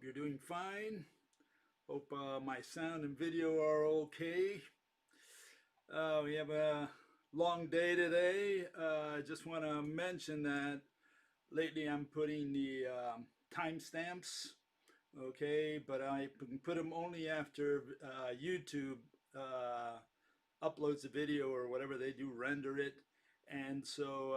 Hope you're doing fine. Hope my sound and video are okay. We have a long day today. I just want to mention that lately I'm putting the timestamps, okay, but I can put them only after YouTube uploads the video or whatever they do, render it. And so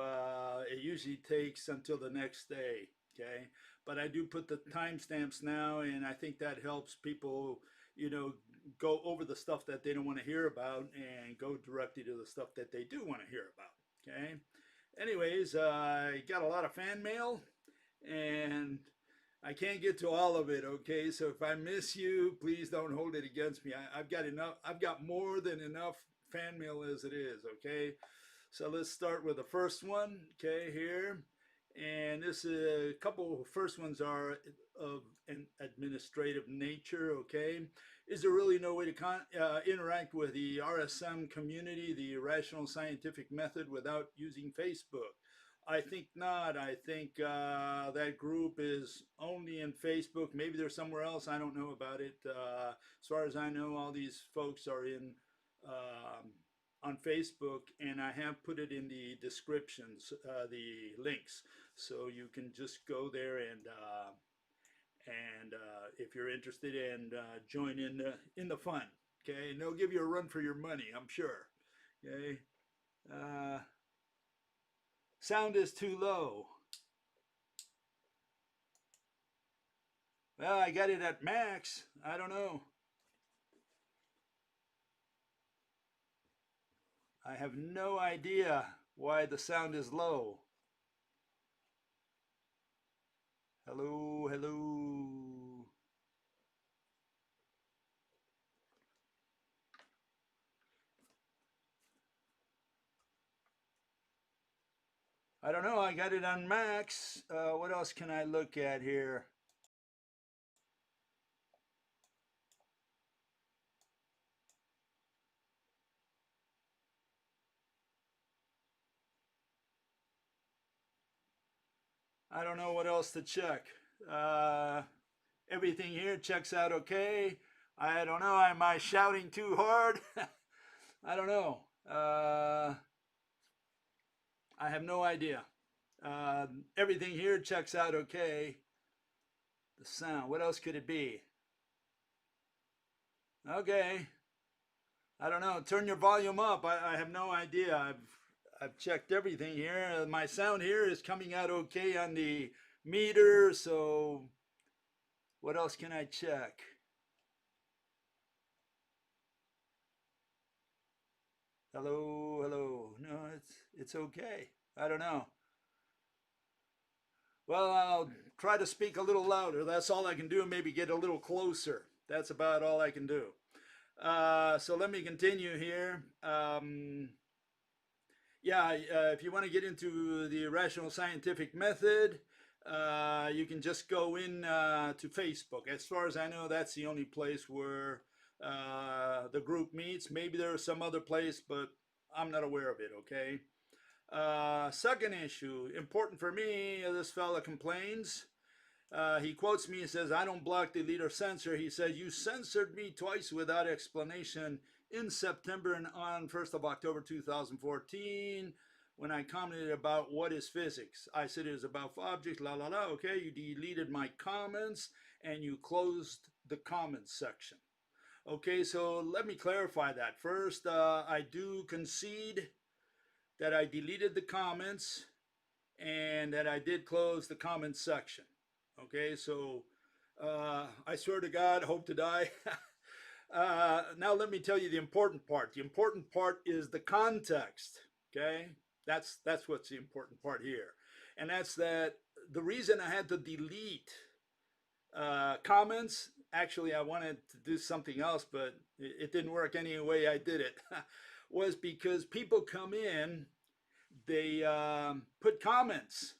it usually takes until the next day. Okay, but I do put the timestamps now, and I think that helps people, go over the stuff that they don't want to hear about and go directly to the stuff that they do want to hear about. Okay. Anyways, I got a lot of fan mail, and I can't get to all of it. Okay, so if I miss you, please don't hold it against me. I've got enough. I've got more than enough fan mail as it is. Okay, so let's start with the first one. Okay, here. And this a couple of first ones are of an administrative nature. Okay, is there really no way to interact with the RSM community, the rational scientific method, without using Facebook? I think not. I think that group is only in Facebook. Maybe they're somewhere else. I don't know about it. As far as I know, all these folks are in on Facebook, and I have put it in the descriptions, the links, so you can just go there and if you're interested, and join in the fun. Okay, and they'll give you a run for your money, I'm sure. Okay, sound is too low. Well, I got it at max. I don't know. I have no idea why the sound is low. Hello, hello. I don't know. I got it on max. What else can I look at here? I don't know what else to check. Everything here checks out okay. I don't know. Am I shouting too hard? I don't know. I have no idea. Everything here checks out okay. The sound. What else could it be? Okay. I don't know. Turn your volume up. I have no idea. I've checked everything here. My sound here is coming out okay on the meter. So what else can I check? Hello, hello. No, it's okay. I don't know. Well, I'll try to speak a little louder. That's all I can do. Maybe get a little closer. That's about all I can do. So let me continue here. If you want to get into the rational scientific method, you can just go in to Facebook. As far as I know, that's the only place where the group meets. Maybe there's some other place, but I'm not aware of it, okay? Second issue, important for me, this fella complains. He quotes me and says, I don't block, delete, or censor. He said, you censored me twice without explanation in September and on 1st of October 2014 when I commented about what is physics. I said it is about objects, la la la. Okay, you deleted my comments and you closed the comments section. Okay, so let me clarify that. First, I do concede that I deleted the comments and that I did close the comments section. Okay, so I swear to God, hope to die. Now let me tell you the important part. The important part is the context. Okay, that's what's the important part here, and that's that the reason I had to delete comments. Actually, I wanted to do something else, but it didn't work any way I did it. Was because people come in, they put comments,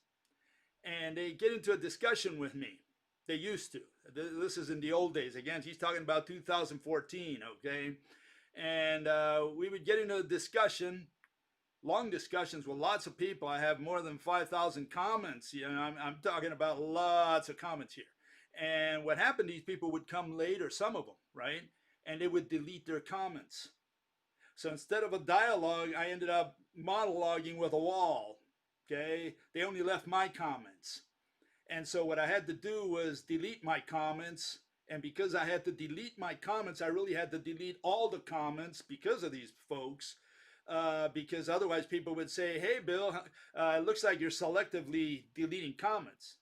and they get into a discussion with me. They used to. This is in the old days. Again, he's talking about 2014, okay? And we would get into a discussion, long discussions with lots of people. I have more than 5,000 comments. I'm talking about lots of comments here. And what happened, these people would come later, some of them, right? And they would delete their comments. So instead of a dialogue, I ended up monologuing with a wall. Okay, they only left my comments. And so what I had to do was delete my comments. And because I had to delete my comments, I really had to delete all the comments because of these folks. Because otherwise people would say, hey, Bill, it looks like you're selectively deleting comments.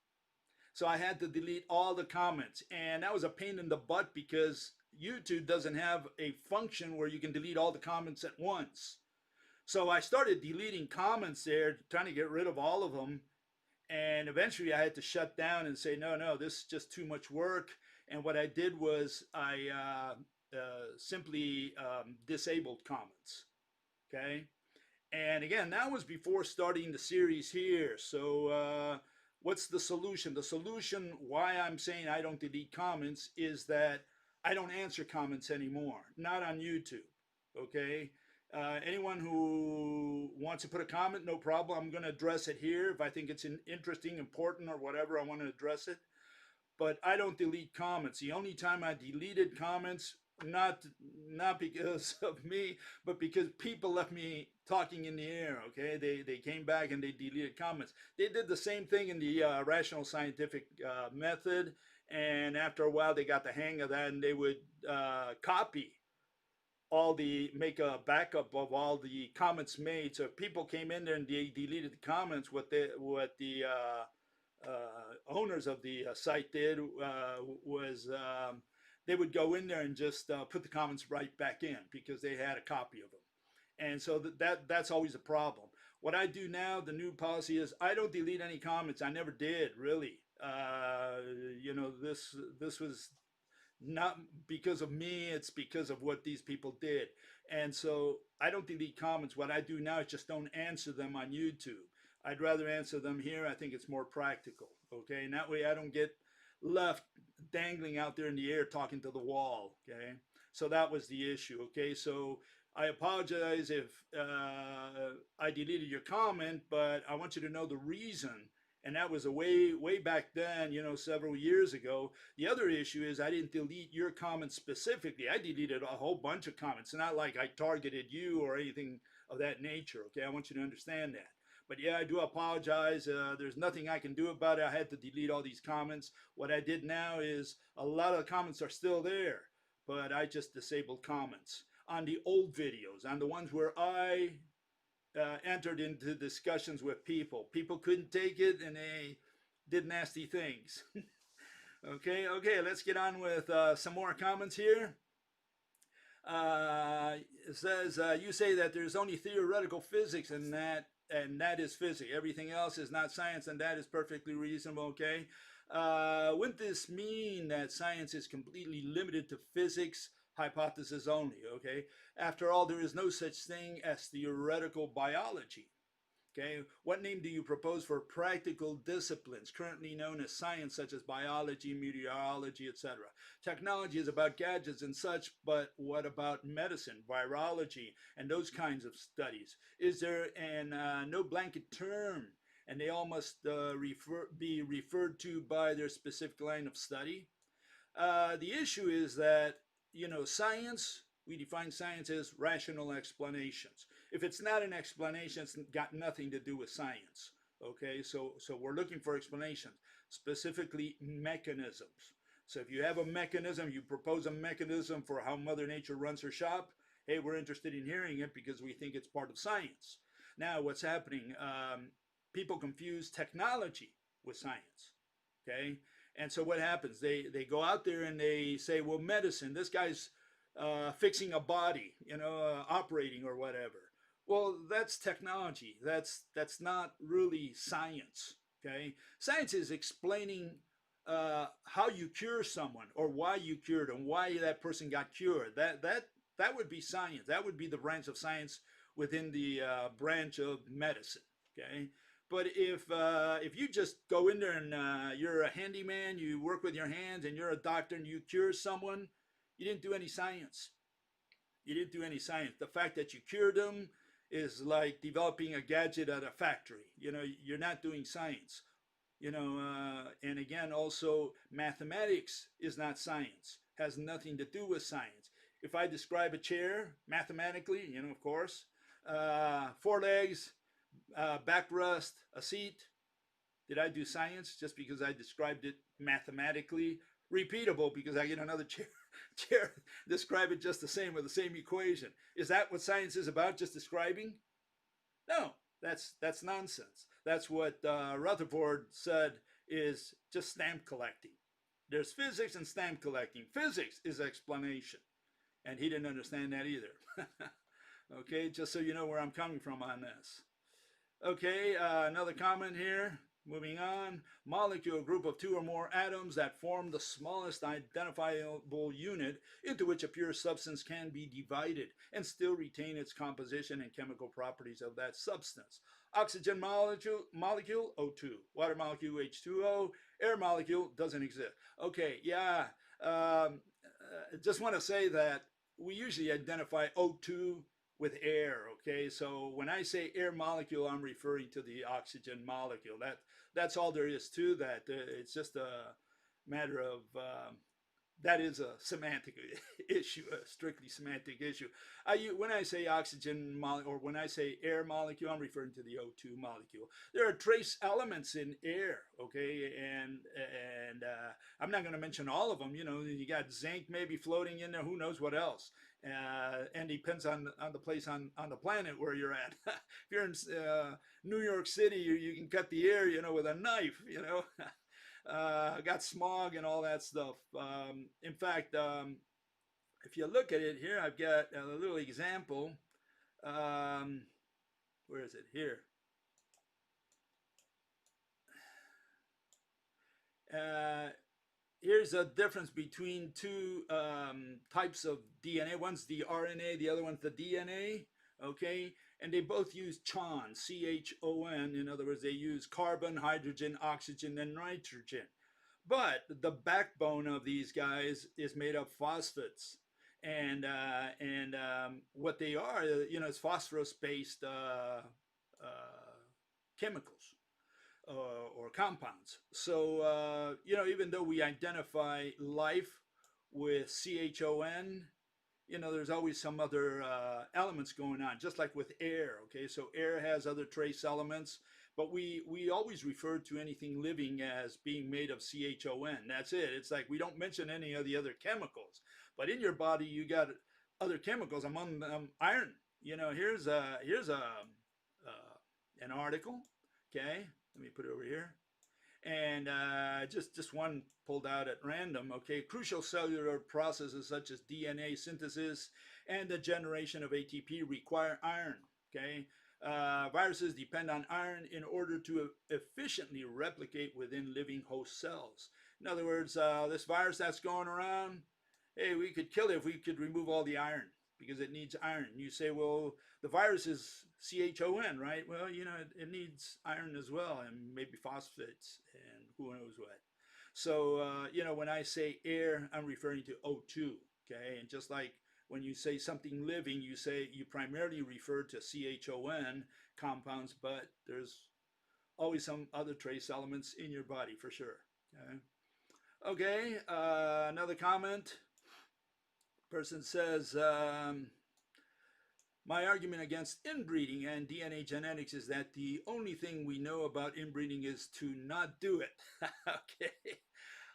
So I had to delete all the comments. And that was a pain in the butt because YouTube doesn't have a function where you can delete all the comments at once. So I started deleting comments there, trying to get rid of all of them. And eventually I had to shut down and say, no, this is just too much work. And what I did was I simply disabled comments. Okay. And again, that was before starting the series here. So what's the solution? The solution why I'm saying I don't delete comments is that I don't answer comments anymore, not on YouTube. Okay. Anyone who wants to put a comment, no problem. I'm going to address it here. If I think it's interesting, important, or whatever, I want to address it. But I don't delete comments. The only time I deleted comments, not because of me, but because people left me talking in the air. Okay, they came back and they deleted comments. They did the same thing in the rational scientific method, and after a while they got the hang of that, and they would copy make a backup of all the comments made. So if people came in there and they deleted the comments, what the owners of the site did was they would go in there and just put the comments right back in because they had a copy of them. And so that's always a problem. What I do now, the new policy is I don't delete any comments. I never did, really. This was not because of me, it's because of what these people did. And so I don't delete comments. What I do now is just don't answer them on YouTube. I'd rather answer them here. I think it's more practical. Okay, and that way I don't get left dangling out there in the air talking to the wall. Okay, so that was the issue. Okay, so I apologize if I deleted your comment, but I want you to know the reason. And that was a way back then, several years ago. The other issue is I didn't delete your comments specifically. I deleted a whole bunch of comments. It's not like I targeted you or anything of that nature. Okay, I want you to understand that. But yeah, I do apologize. There's nothing I can do about it. I had to delete all these comments. What I did now is a lot of the comments are still there, but I just disabled comments on the old videos, on the ones where I entered into discussions with people. People couldn't take it and they did nasty things. Okay, let's get on with some more comments here. It says, you say that there's only theoretical physics and that is physics. Everything else is not science, and that is perfectly reasonable, okay? Wouldn't this mean that science is completely limited to physics hypothesis only, okay? After all, there is no such thing as theoretical biology, okay? What name do you propose for practical disciplines currently known as science, such as biology, meteorology, etc.? Technology is about gadgets and such, but what about medicine, virology, and those kinds of studies? Is there no blanket term, and they all must be referred to by their specific line of study? The issue is that science, we define science as rational explanations. If it's not an explanation, it's got nothing to do with science. Okay, so we're looking for explanations, specifically mechanisms. So if you have a mechanism, you propose a mechanism for how Mother Nature runs her shop, hey, we're interested in hearing it because we think it's part of science. Now, what's happening? People confuse technology with science. Okay, and so what happens? They go out there and they say, well, medicine, this guy's fixing a body, operating or whatever. Well, that's technology. That's not really science. Okay, science is explaining how you cure someone or why you cured them, why that person got cured. That would be science. That would be the branch of science within the branch of medicine. Okay. But if you just go in there and you're a handyman, you work with your hands, and you're a doctor and you cure someone, you didn't do any science. You didn't do any science. The fact that you cured them is like developing a gadget at a factory. You're not doing science. And again, also mathematics is not science, has nothing to do with science. If I describe a chair mathematically, of course, four legs, backrest, a seat, did I do science just because I described it mathematically? Repeatable because I get another chair, describe it just the same with the same equation. Is that what science is about, just describing? No, that's nonsense. That's what Rutherford said is just stamp collecting. There's physics and stamp collecting. Physics is explanation, and he didn't understand that either. Okay, just so you know where I'm coming from on this. Okay, another comment here. Moving on, molecule, group of two or more atoms that form the smallest identifiable unit into which a pure substance can be divided and still retain its composition and chemical properties of that substance. Oxygen molecule O2, water molecule H2O, air molecule doesn't exist. Okay, yeah, just want to say that we usually identify O2 with air. Okay, so when I say air molecule, I'm referring to the oxygen molecule. That's all there is to that. It's just a matter of that is a semantic issue, a strictly semantic issue. When I say oxygen molecule or when I say air molecule, I'm referring to the O2 molecule. There are trace elements in air, okay, and I'm not going to mention all of them. You got zinc maybe floating in there. Who knows what else? And depends on the place on the planet where you're at. If you're in New York City, you can cut the air, with a knife. Got smog and all that stuff. In fact, if you look at it here, I've got a little example. Where is it? Here. Here's a difference between two types of DNA. One's the RNA, the other one's the DNA, okay? And they both use CHON, C-H-O-N. In other words, they use carbon, hydrogen, oxygen, and nitrogen. But the backbone of these guys is made of phosphates. And what they are, is phosphorus-based chemicals. Or compounds. So, even though we identify life with CHON, there's always some other elements going on, just like with air, okay? So air has other trace elements, but we always refer to anything living as being made of CHON. That's it. It's like we don't mention any of the other chemicals. But in your body, you got other chemicals, among them iron. Here's an article, okay? Let me put it over here. And just one pulled out at random, okay? Crucial cellular processes such as DNA synthesis and the generation of ATP require iron, okay? Viruses depend on iron in order to efficiently replicate within living host cells. In other words, this virus that's going around, hey, we could kill it if we could remove all the iron, because it needs iron. You say, well, the virus is CHON, right? Well, it needs iron as well, and maybe phosphates, and who knows what. So, when I say air, I'm referring to O2, okay? And just like when you say something living, you primarily refer to CHON compounds, but there's always some other trace elements in your body for sure, okay? Okay, another comment. Person says, my argument against inbreeding and DNA genetics is that the only thing we know about inbreeding is to not do it. Okay.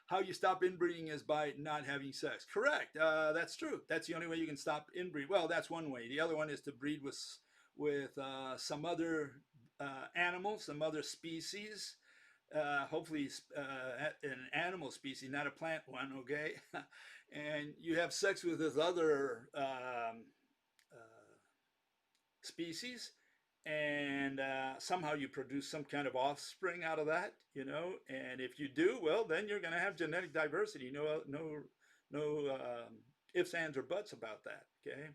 How you stop inbreeding is by not having sex. Correct. That's true. That's the only way you can stop inbreeding. Well, that's one way. The other one is to breed with some other animal, some other species. Hopefully an animal species, not a plant one, okay? And you have sex with this other species, and somehow you produce some kind of offspring out of that, and if you do, well, then you're going to have genetic diversity. No ifs, ands, or buts about that, okay?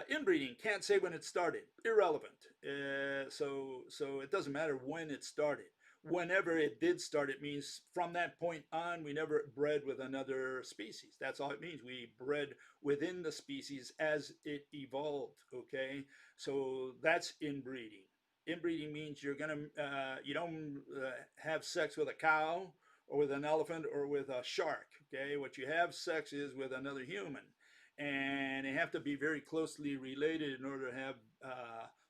Inbreeding, can't say when it started, irrelevant. So it doesn't matter when it started. Whenever it did start, it means from that point on, we never bred with another species. That's all it means. We bred within the species as it evolved, okay? So that's inbreeding, Inbreeding means you don't have sex with a cow or with an elephant or with a shark. Okay, what you have sex is with another human, and they have to be very closely related in order to have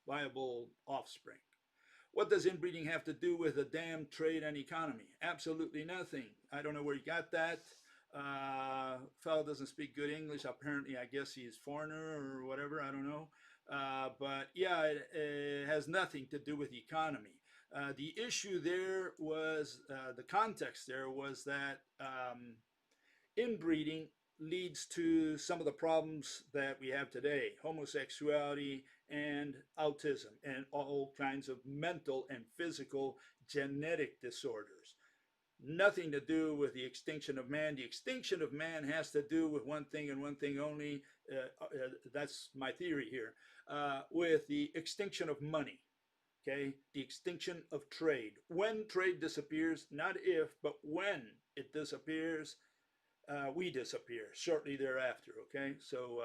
viable offspring. What does inbreeding have to do with the damn trade and economy? Absolutely nothing. I don't know where you got that. Fellow doesn't speak good English. Apparently, I guess he's foreigner or whatever. I don't know. But yeah, it has nothing to do with economy. The issue there was the context there was that inbreeding leads to some of the problems that we have today: homosexuality and autism and all kinds of mental and physical genetic disorders. Nothing to do with the extinction of man. The extinction of man has to do with one thing and one thing only. That's my theory here. With the extinction of money. Okay, the extinction of trade. When trade disappears, not if, but when it disappears, we disappear shortly thereafter. Okay, so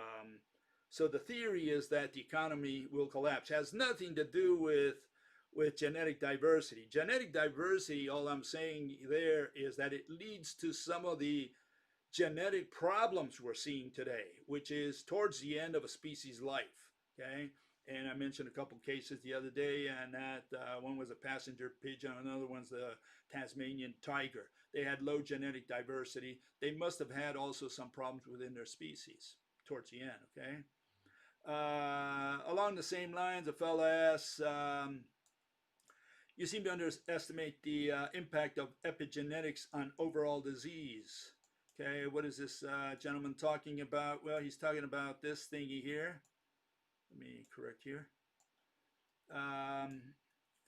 the theory is that the economy will collapse. It has nothing to do with genetic diversity. Genetic diversity, all I'm saying there is that it leads to some of the genetic problems we're seeing today, which is towards the end of a species' life. Okay, and I mentioned a couple cases the other day, and that one was a passenger pigeon, another one's the Tasmanian tiger. They had low genetic diversity. They must have had also some problems within their species towards the end. Okay. Along the same lines, a fella asks, you seem to underestimate the impact of epigenetics on overall disease. Okay, what is this gentleman talking about? Well, he's talking about this thingy here. Let me correct here.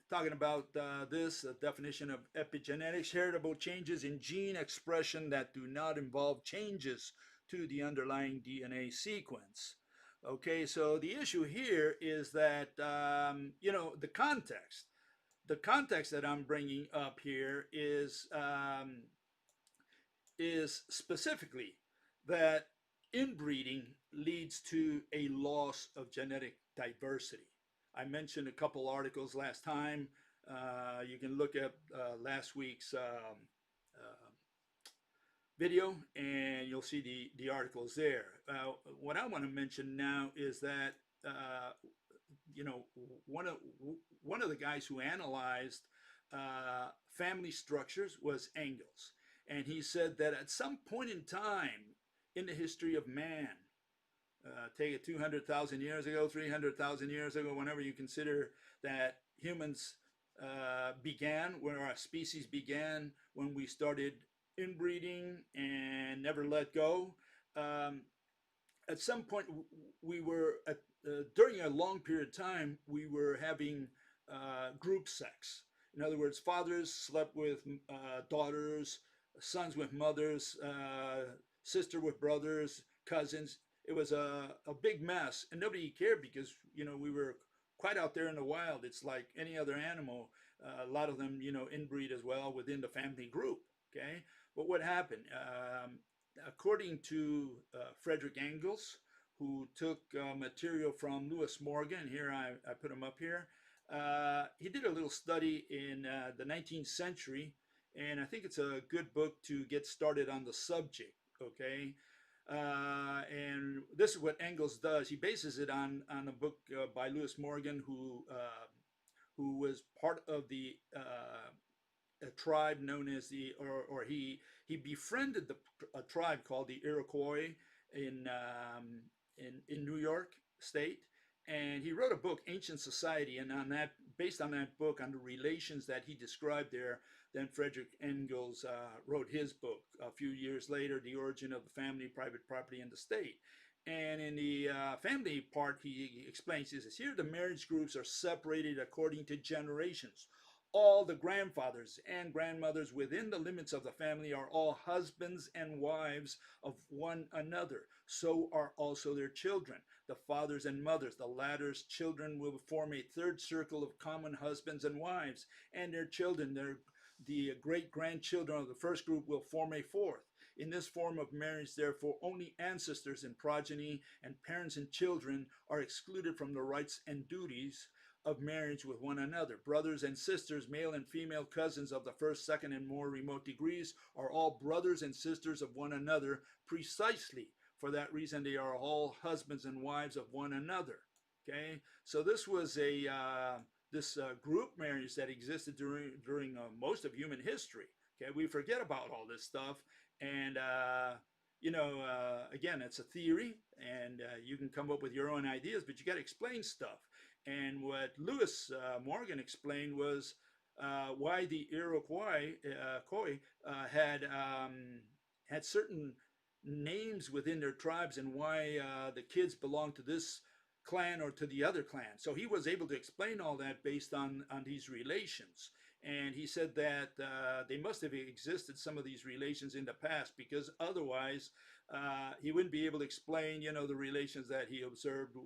Talking about this definition of epigenetics: heritable changes in gene expression that do not involve changes to the underlying DNA sequence. Okay, so the issue here is that, the context. The context that I'm bringing up here is specifically that inbreeding leads to a loss of genetic diversity. I mentioned a couple articles last time. You can look at last week's video and you'll see the articles there. What I want to mention now is that one of the guys who analyzed family structures was Engels, and he said that at some point in time in the history of man, take it 200,000 years ago, 300,000 years ago, whenever you consider that humans began, where our species began, when we started inbreeding and never let go. At some point, we were during a long period of time, we were having group sex. In other words, fathers slept with daughters, sons with mothers, sister with brothers, cousins. It was a big mess, and nobody cared because we were quite out there in the wild. It's like any other animal. A lot of them inbreed as well within the family group. Okay, but what happened? According to Frederick Engels, who took material from Lewis Morgan, here I put him up here. He did a little study in the 19th century, and I think it's a good book to get started on the subject. Okay, and this is what Engels does. He bases it on a book by Lewis Morgan, who was part of the a tribe known as he befriended a tribe called the Iroquois in New York State, and he wrote a book, Ancient Society, and based on that book, on the relations that he described there, then Frederick Engels wrote his book a few years later, The Origin of the Family, Private Property, and the State. And in the family part, he explains this: here the marriage groups are separated according to generations. All the grandfathers and grandmothers within the limits of the family are all husbands and wives of one another. So are also their children, the fathers and mothers. The latter's children will form a third circle of common husbands and wives, and their children, the great-grandchildren of the first group, will form a fourth. In this form of marriage, therefore, only ancestors and progeny and parents and children are excluded from the rights and duties of marriage with one another. Brothers and sisters, male and female cousins of the first, second, and more remote degrees, are all brothers and sisters of one another. Precisely for that reason, they are all husbands and wives of one another. Okay, so this was a group marriage that existed during most of human history. Okay, we forget about all this stuff, and again, it's a theory, and you can come up with your own ideas, but you got to explain stuff. And what Lewis Morgan explained was why the Iroquois had certain names within their tribes, and why the kids belonged to this clan or to the other clan. So he was able to explain all that based on these relations. And he said that they must have existed, some of these relations, in the past, because otherwise he wouldn't be able to explain, the relations that he observed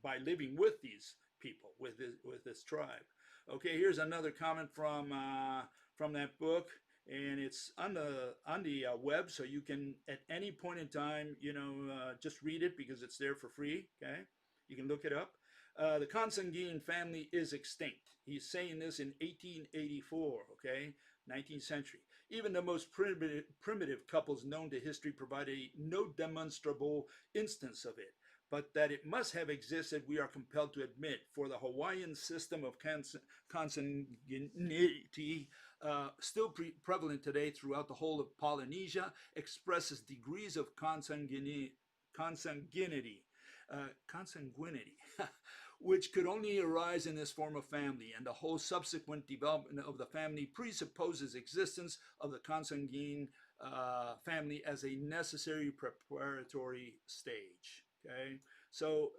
by living with these people, with this tribe. Okay, here's another comment from that book, and it's on the web, so you can at any point in time, just read it because it's there for free. Okay, you can look it up. The consanguine family is extinct. He's saying this in 1884, okay, 19th century. Even the most primitive couples known to history provide no demonstrable instance of it. But that it must have existed, we are compelled to admit, for the Hawaiian system of consanguinity, still prevalent today throughout the whole of Polynesia, expresses degrees of consanguinity, which could only arise in this form of family, and the whole subsequent development of the family presupposes existence of the consanguine family as a necessary preparatory stage. Okay, so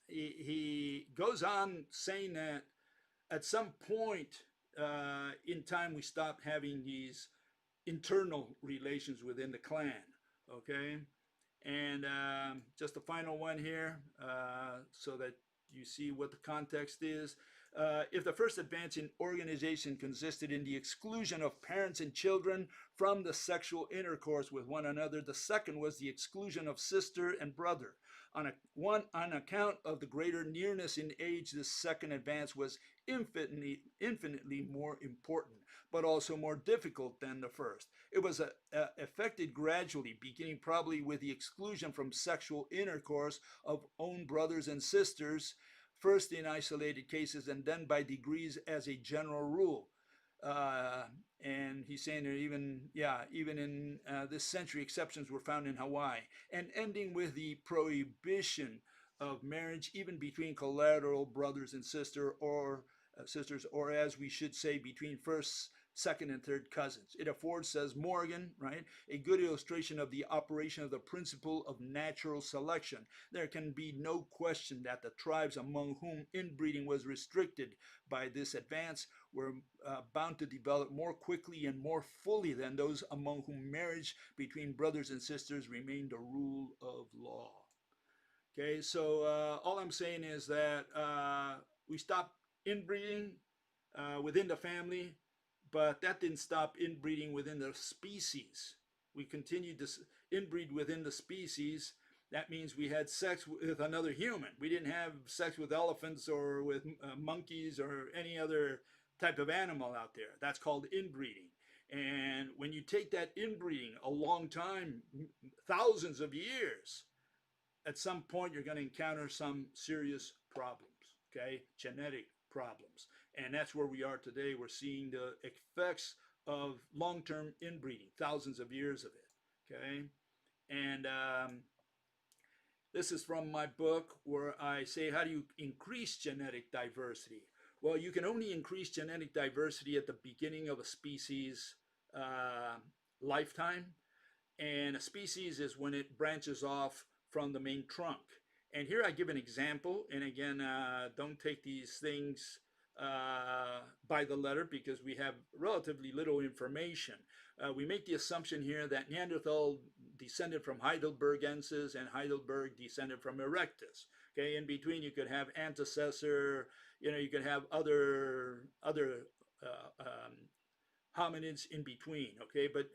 he goes on saying that at some point in time we stopped having these internal relations within the clan. Okay, and just the final one here, so that you see what the context is. If the first advance in organization consisted in the exclusion of parents and children from the sexual intercourse with one another, the second was the exclusion of sister and brother. On account of the greater nearness in age, this second advance was infinitely more important, but also more difficult than the first. It was effected gradually, beginning probably with the exclusion from sexual intercourse of own brothers and sisters, first in isolated cases and then by degrees as a general rule. And he's saying that even in this century, exceptions were found in Hawaii, and ending with the prohibition of marriage even between collateral brothers and sisters, or as we should say, between first, second, and third cousins. It affords, says Morgan, right, a good illustration of the operation of the principle of natural selection. There can be no question that the tribes among whom inbreeding was restricted by this advance were bound to develop more quickly and more fully than those among whom marriage between brothers and sisters remained a rule of law. Okay, so all I'm saying is that we stopped inbreeding within the family, but that didn't stop inbreeding within the species. We continued to inbreed within the species. That means we had sex with another human. We didn't have sex with elephants or with monkeys or any other type of animal out there. That's called inbreeding. And when you take that inbreeding a long time, thousands of years, at some point you're going to encounter some serious problems, okay? Genetic problems. And that's where we are today. We're seeing the effects of long-term inbreeding, thousands of years of it, okay? And this is from my book where I say, how do you increase genetic diversity? Well, you can only increase genetic diversity at the beginning of a species lifetime. And a species is when it branches off from the main trunk. And here I give an example. And again, don't take these things by the letter because we have relatively little information. We make the assumption here that Neanderthal descended from Heidelbergensis and Heidelberg descended from Erectus. Okay, in between you could have antecessor, you could have other hominids in between, okay? But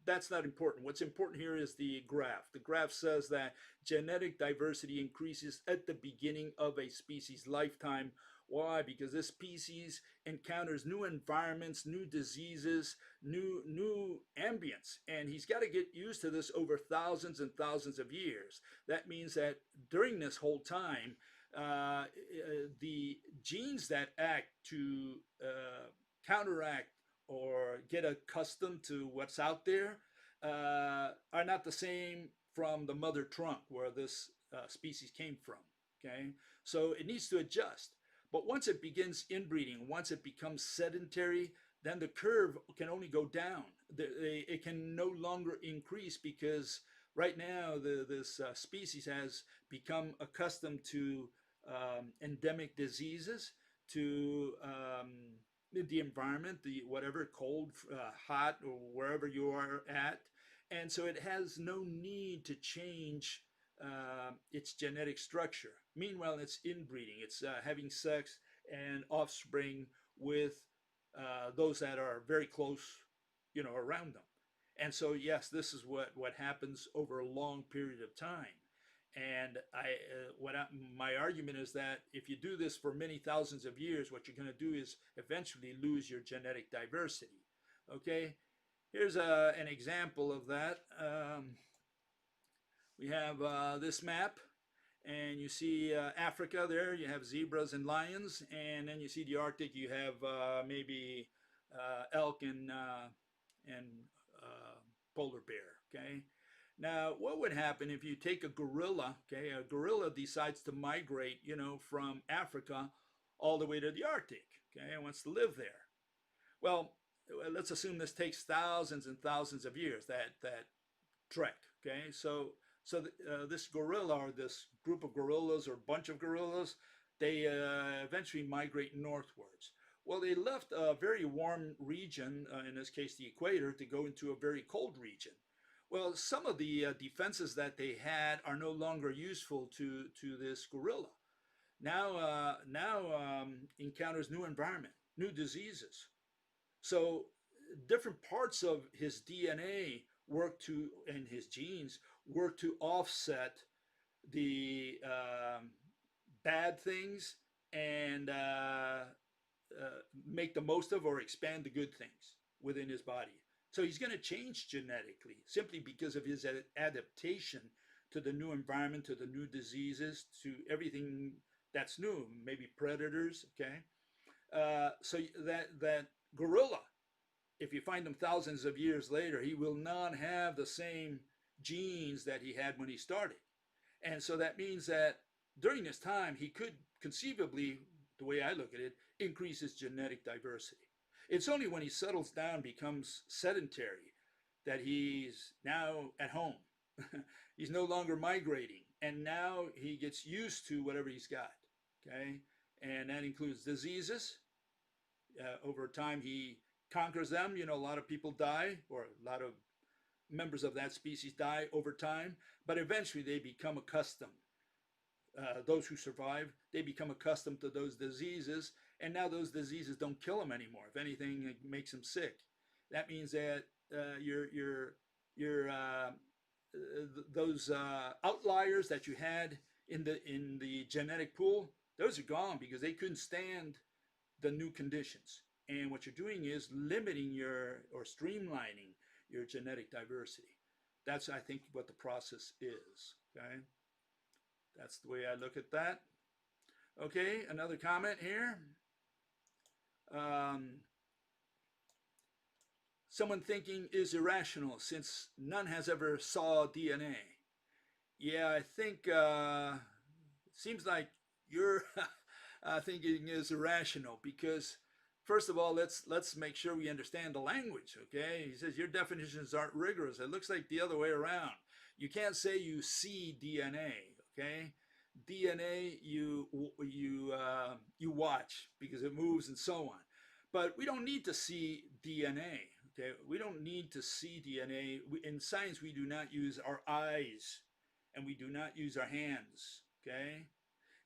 that's not important. What's important here is the graph. The graph says that genetic diversity increases at the beginning of a species' lifetime. Why? Because this species encounters new environments, new diseases, new ambience, and he's got to get used to this over thousands and thousands of years. That means that during this whole time, the genes that act to counteract or get accustomed to what's out there are not the same from the mother trunk where this species came from. Okay, so it needs to adjust. But once it begins inbreeding, once it becomes sedentary, then the curve can only go down. It can no longer increase because right now this species has become accustomed to endemic diseases, to the environment, the whatever, cold, hot, or wherever you are at, and so it has no need to change its genetic structure. Meanwhile, it's inbreeding. It's having sex and offspring with those that are very close, around them. And so, yes, this is what happens over a long period of time. And my argument is that if you do this for many thousands of years, what you're going to do is eventually lose your genetic diversity. Okay, here's an example of that. We have this map, and you see Africa there. You have zebras and lions, and then you see the Arctic. You have maybe elk and polar bear. Okay. Now, what would happen if you take a gorilla? Okay, a gorilla decides to migrate, from Africa all the way to the Arctic. Okay, and wants to live there. Well, let's assume this takes thousands and thousands of years. That trek. Okay, so this gorilla or this group of gorillas or bunch of gorillas, they eventually migrate northwards. Well, they left a very warm region, in this case the equator, to go into a very cold region. Well, some of the defenses that they had are no longer useful to this gorilla. Now encounters new environment, new diseases. So different parts of his DNA and his genes work to offset the bad things and make the most of or expand the good things within his body. So he's going to change genetically simply because of his adaptation to the new environment, to the new diseases, to everything that's new, maybe predators, okay? So that gorilla, if you find him thousands of years later, he will not have the same genes that he had when he started. And so that means that during this time, he could conceivably, the way I look at it, increase his genetic diversity. It's only when he settles down, becomes sedentary, that he's now at home. He's no longer migrating. And now he gets used to whatever he's got. Okay? And that includes diseases. Over time, he conquers them. A lot of people die, or a lot of members of that species die over time. But eventually, they become accustomed. Those who survive, they become accustomed to those diseases, and now those diseases don't kill them anymore. If anything, it makes them sick. That means that those outliers that you had in the genetic pool, those are gone because they couldn't stand the new conditions. And what you're doing is limiting or streamlining your genetic diversity. That's, I think, what the process is. Okay. That's the way I look at that. Okay, another comment here. Someone thinking is irrational since none has ever saw DNA. Yeah, I think it seems like your thinking is irrational because, first of all, let's make sure we understand the language. Okay, he says your definitions aren't rigorous. It looks like the other way around. You can't say you see DNA. Okay, DNA you watch because it moves and so on, but we don't need to see DNA. Okay, we don't need to see DNA. In science, we do not use our eyes, and we do not use our hands. Okay,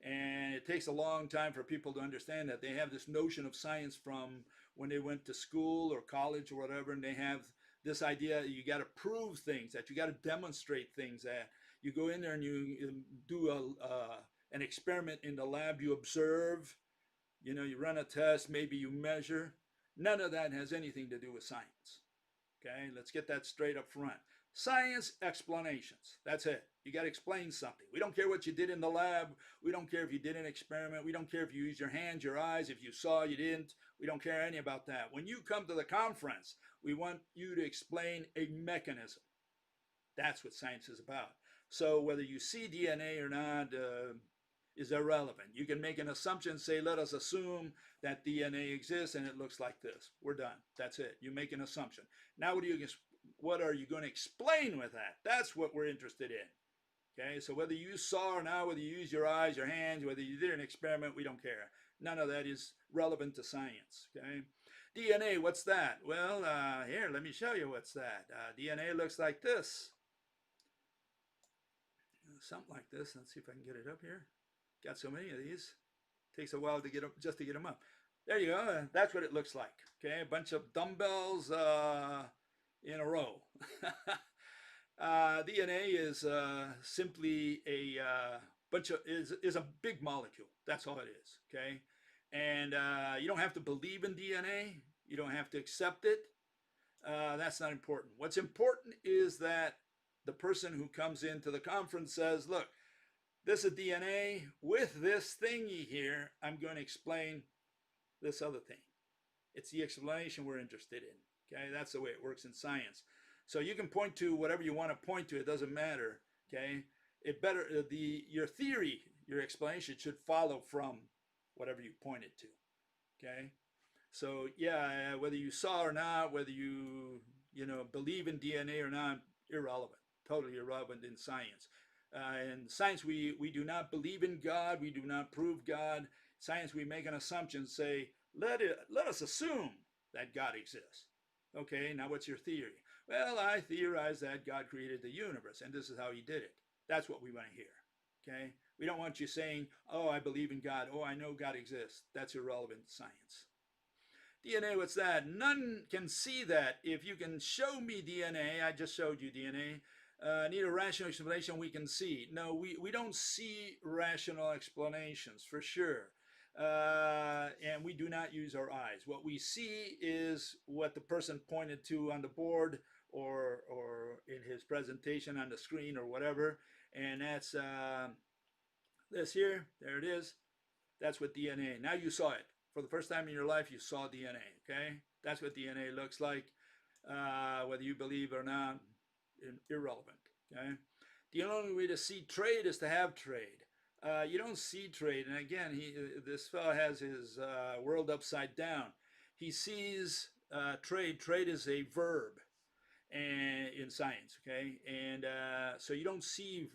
and it takes a long time for people to understand that. They have this notion of science from when they went to school or college or whatever, and they have this idea you got to prove things, that you got to demonstrate things, that you go in there and you do an experiment in the lab, you observe, you run a test, maybe you measure. None of that has anything to do with science. Okay, let's get that straight up front. Science, explanations. That's it. You got to explain something. We don't care what you did in the lab. We don't care if you did an experiment. We don't care if you used your hands, your eyes, if you saw, you didn't. We don't care any about that. When you come to the conference, we want you to explain a mechanism. That's what science is about. So whether you see DNA or not is irrelevant. You can make an assumption, say, let us assume that DNA exists and it looks like this. We're done. That's it. You make an assumption. Now what are you going to explain with that? That's what we're interested in. Okay, so whether you saw or not, whether you use your eyes, your hands, whether you did an experiment, we don't care. None of that is relevant to science. Okay, DNA, what's that? Well, here, let me show you what's that. DNA looks like this. Something like this. Let's see if I can get it up here. Got so many of these. Takes a while to get up, just to get them up. There you go. That's what it looks like. Okay, a bunch of dumbbells in a row. DNA is simply a is a big molecule. That's all it is. Okay, and you don't have to believe in DNA. You don't have to accept it. That's not important. What's important is that the person who comes into the conference says, look, this is DNA. With this thingy here, I'm going to explain this other thing. It's the explanation we're interested in. Okay, that's the way it works in science. So you can point to whatever you want to point to. It doesn't matter. Okay, your theory, your explanation should follow from whatever you pointed to. Okay, so yeah, whether you saw or not, whether you believe in DNA or not, irrelevant. Totally irrelevant in science. In science, we do not believe in God. We do not prove God. Science, we make an assumption, say, let us assume that God exists. Okay, now what's your theory? Well, I theorize that God created the universe, and this is how he did it. That's what we want to hear. Okay, we don't want you saying, oh, I believe in God. Oh, I know God exists. That's irrelevant to science. DNA, what's that? None can see that. If you can show me DNA, I just showed you DNA, need a rational explanation we can see. No, we don't see rational explanations, for sure. And we do not use our eyes. What we see is what the person pointed to on the board or in his presentation on the screen or whatever. And that's this here. There it is. That's what DNA. Now you saw it. For the first time in your life, you saw DNA. Okay? That's what DNA looks like. Whether you believe or not, irrelevant. Okay? The only way to see trade is to have trade. You don't see trade, and again, this fellow has his world upside down. He sees trade. Trade is a verb, and in science, okay, and so you don't see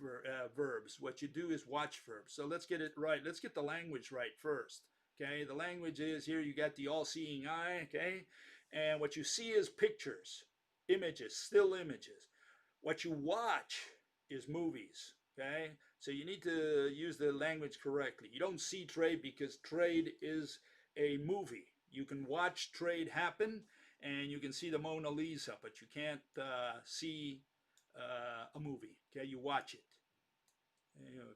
verbs. What you do is watch verbs. So let's get it right. Let's get the language right first. Okay, the language is here. You got the all-seeing eye. Okay, and what you see is pictures, images, still images. What you watch is movies. Okay, so you need to use the language correctly. You don't see trade because trade is a movie. You can watch trade happen and you can see the Mona Lisa, but you can't see a movie. Okay, you watch it.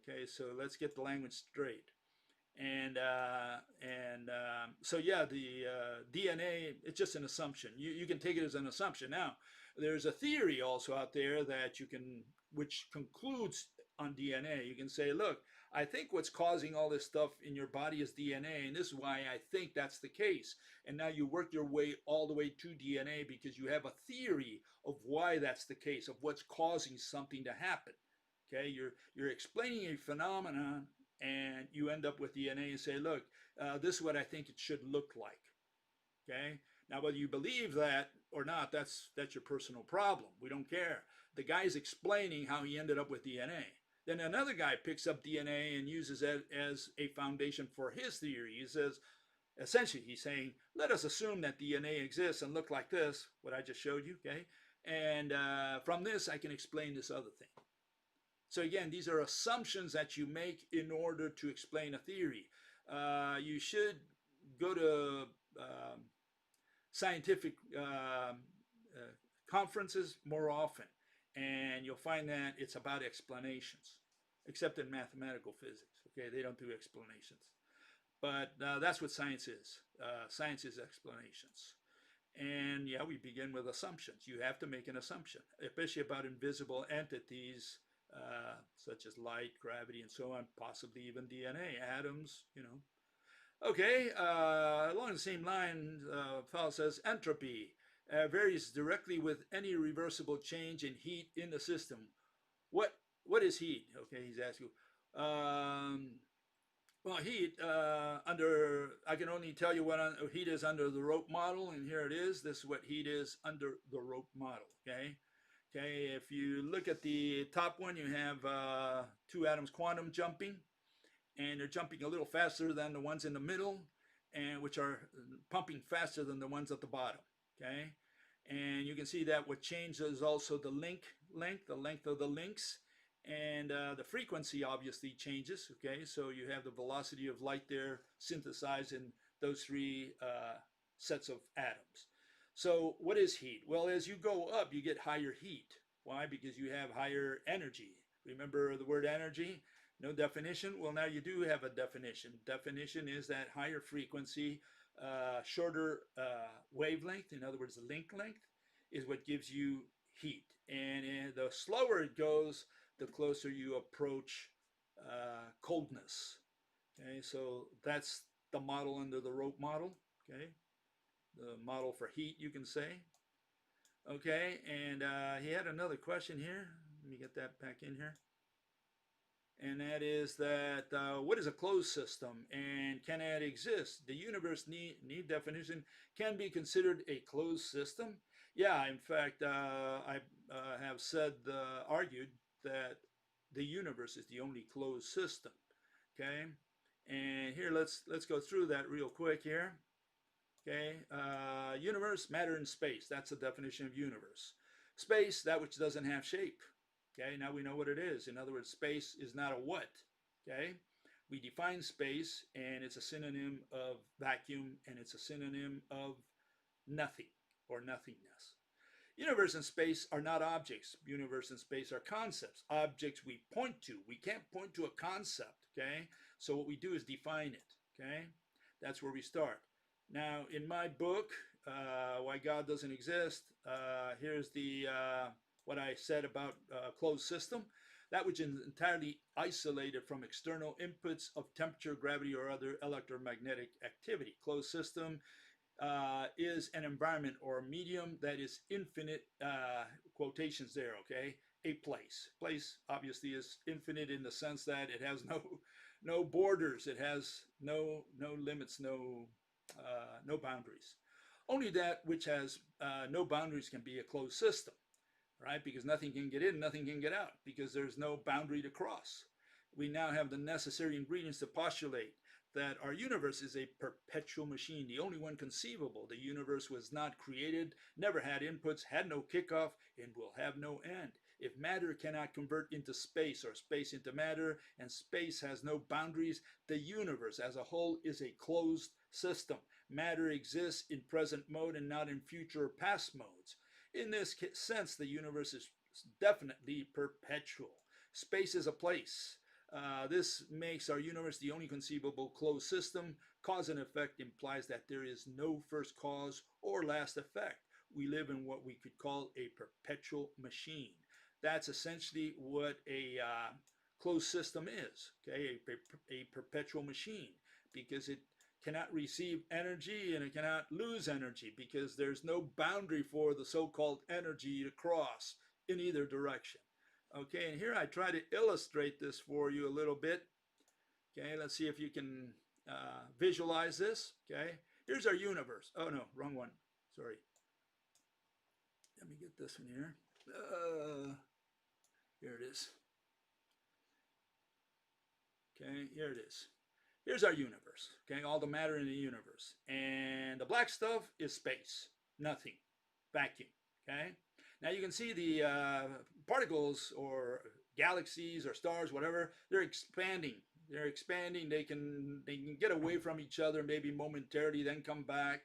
Okay, so let's get the language straight. And so yeah, the DNA, it's just an assumption. You can take it as an assumption. Now, there's a theory also out there that you can, which concludes on DNA. You can say, look, I think what's causing all this stuff in your body is DNA, and this is why I think that's the case. And now you work your way all the way to DNA because you have a theory of why that's the case, of what's causing something to happen. Okay, you're explaining a phenomenon, and you end up with DNA and say, look, this is what I think it should look like. Okay, now whether you believe that or not, that's your personal problem. We don't care. The guy's explaining how he ended up with DNA. Then another guy picks up DNA and uses it as a foundation for his theory. He says, essentially, he's saying, let us assume that DNA exists and look like this, what I just showed you, okay? And from this, I can explain this other thing. So again, these are assumptions that you make in order to explain a theory. You should go to scientific conferences more often, and you'll find that it's about explanations, except in mathematical physics. Okay, they don't do explanations, but that's what science is. Science is explanations. And yeah, we begin with assumptions. You have to make an assumption, especially about invisible entities such as light, gravity, and so on, possibly even DNA, atoms, you know. Okay, along the same line, Fowler says entropy varies directly with any reversible change in heat in the system. What what is heat? Okay, he's asking. Um, well, heat I can only tell you what heat is under the rope model, and here it is. This is what heat is under the rope model. Okay, okay. If you look at the top one, you have two atoms quantum jumping, and they're jumping a little faster than the ones in the middle, and which are pumping faster than the ones at the bottom. Okay, and you can see that what changes also the the length of the links, and the frequency obviously changes. Okay, so you have the velocity of light there synthesized in those three sets of atoms. So what is heat? Well, as you go up, you get higher heat. Why? Because you have higher energy. Remember the word energy? No definition? Well, now you do have a definition. Definition is that higher frequency, shorter wavelength, in other words, the link length, is what gives you heat. And the slower it goes, the closer you approach coldness. Okay, so that's the model under the rope model. Okay, the model for heat, you can say. Okay, and he had another question here. Let me get that back in here. And that is that what is a closed system and can it exist? The universe need definition can be considered a closed system. Yeah, in fact, I have said argued that the universe is the only closed system. Okay, and here let's go through that real quick here. Okay, universe, matter, and space. That's the definition of universe. Space, that which doesn't have shape. Okay, now we know what it is. In other words, space is not a what. Okay, we define space, and it's a synonym of vacuum, and it's a synonym of nothing or nothingness. Universe and space are not objects. Universe and space are concepts. Objects we point to. We can't point to a concept. Okay, so what we do is define it. Okay, that's where we start. Now, in my book, Why God Doesn't Exist, here's the what I said about closed system. That which is entirely isolated from external inputs of temperature, gravity, or other electromagnetic activity. Closed system is an environment or medium that is infinite, quotations there, okay? A place. Place obviously is infinite in the sense that it has no borders, it has no limits, no boundaries. Only that which has no boundaries can be a closed system, right? Because nothing can get in, nothing can get out, because there's no boundary to cross. We now have the necessary ingredients to postulate that our universe is a perpetual machine, the only one conceivable. The universe was not created, never had inputs, had no kickoff, and will have no end. If matter cannot convert into space or space into matter, and space has no boundaries, the universe as a whole is a closed system. Matter exists in present mode and not in future or past modes. In this sense, the universe is definitely perpetual. Space is a place. This makes our universe the only conceivable closed system. Cause and effect implies that there is no first cause or last effect. We live in what we could call a perpetual machine. That's essentially what a closed system is, okay? A perpetual machine, because it cannot receive energy and it cannot lose energy, because there's no boundary for the so-called energy to cross in either direction. Okay, and here I try to illustrate this for you a little bit. Okay, let's see if you can visualize this. Okay, here's our universe. Oh no, wrong one. Sorry. Let me get this one here. Here it is. Okay, here it is. Here's our universe. Okay, all the matter in the universe. And the black stuff is space. Nothing. Vacuum. Okay. Now you can see the particles or galaxies or stars, whatever, they're expanding. They're expanding. They can get away from each other maybe momentarily, then come back.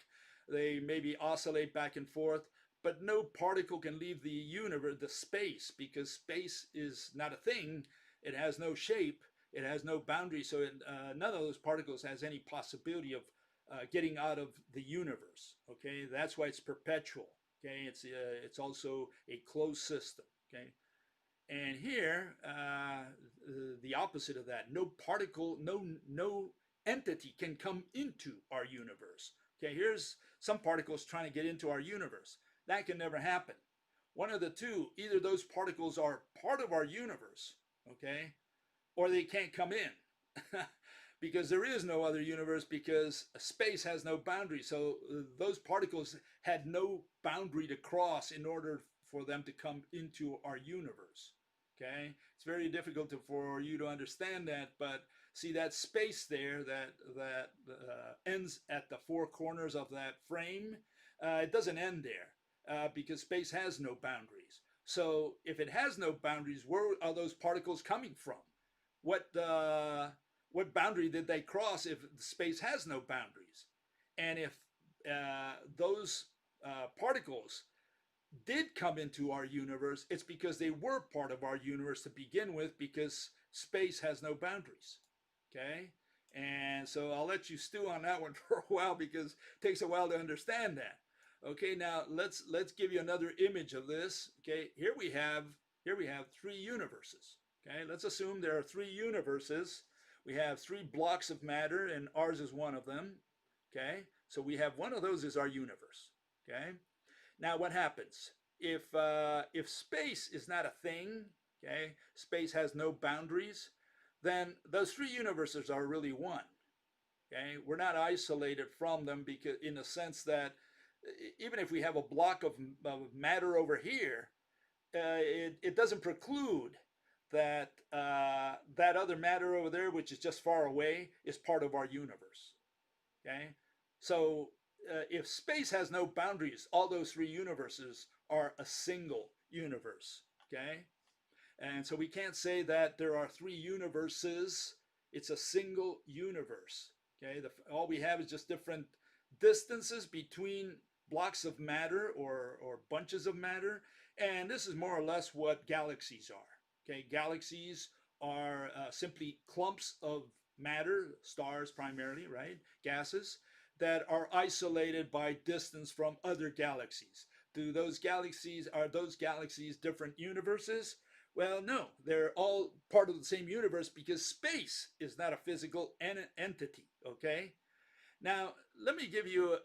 They maybe oscillate back and forth, but no particle can leave the universe, the space, because space is not a thing. It has no shape. It has no boundary. So none of those particles has any possibility of getting out of the universe. Okay, that's why it's perpetual. Okay, it's also a closed system. Okay, and here the opposite of that. No particle, no entity can come into our universe. Okay, here's some particles trying to get into our universe. That can never happen. One of the two, either those particles are part of our universe, okay, or they can't come in. Because there is no other universe, because space has no boundary. So those particles had no boundary to cross in order for them to come into our universe. Okay, it's very difficult for you to understand that, but see that space there that ends at the four corners of that frame. It doesn't end there because space has no boundaries. So if it has no boundaries, where are those particles coming from? What boundary did they cross if space has no boundaries? And if those particles did come into our universe, it's because they were part of our universe to begin with, because space has no boundaries. Okay, and so I'll let you stew on that one for a while, because it takes a while to understand that. Okay, now let's give you another image of this. Okay, here we have three universes. Okay, let's assume there are three universes. We have three blocks of matter, and ours is one of them. Okay, so we have one of those is our universe. Okay, now what happens if space is not a thing? Okay, space has no boundaries. Then those three universes are really one. Okay, we're not isolated from them, because in the sense that even if we have a block of matter over here, it doesn't preclude that that other matter over there, which is just far away, is part of our universe. Okay, so if space has no boundaries, all those three universes are a single universe. Okay, and so we can't say that there are three universes. It's a single universe. Okay, all we have is just different distances between blocks of matter or bunches of matter, and this is more or less what galaxies are. Okay, galaxies are simply clumps of matter, stars primarily, right? Gases that are isolated by distance from other galaxies. Are those galaxies different universes? Well, no, they're all part of the same universe, because space is not a physical entity. Okay. Now let me give you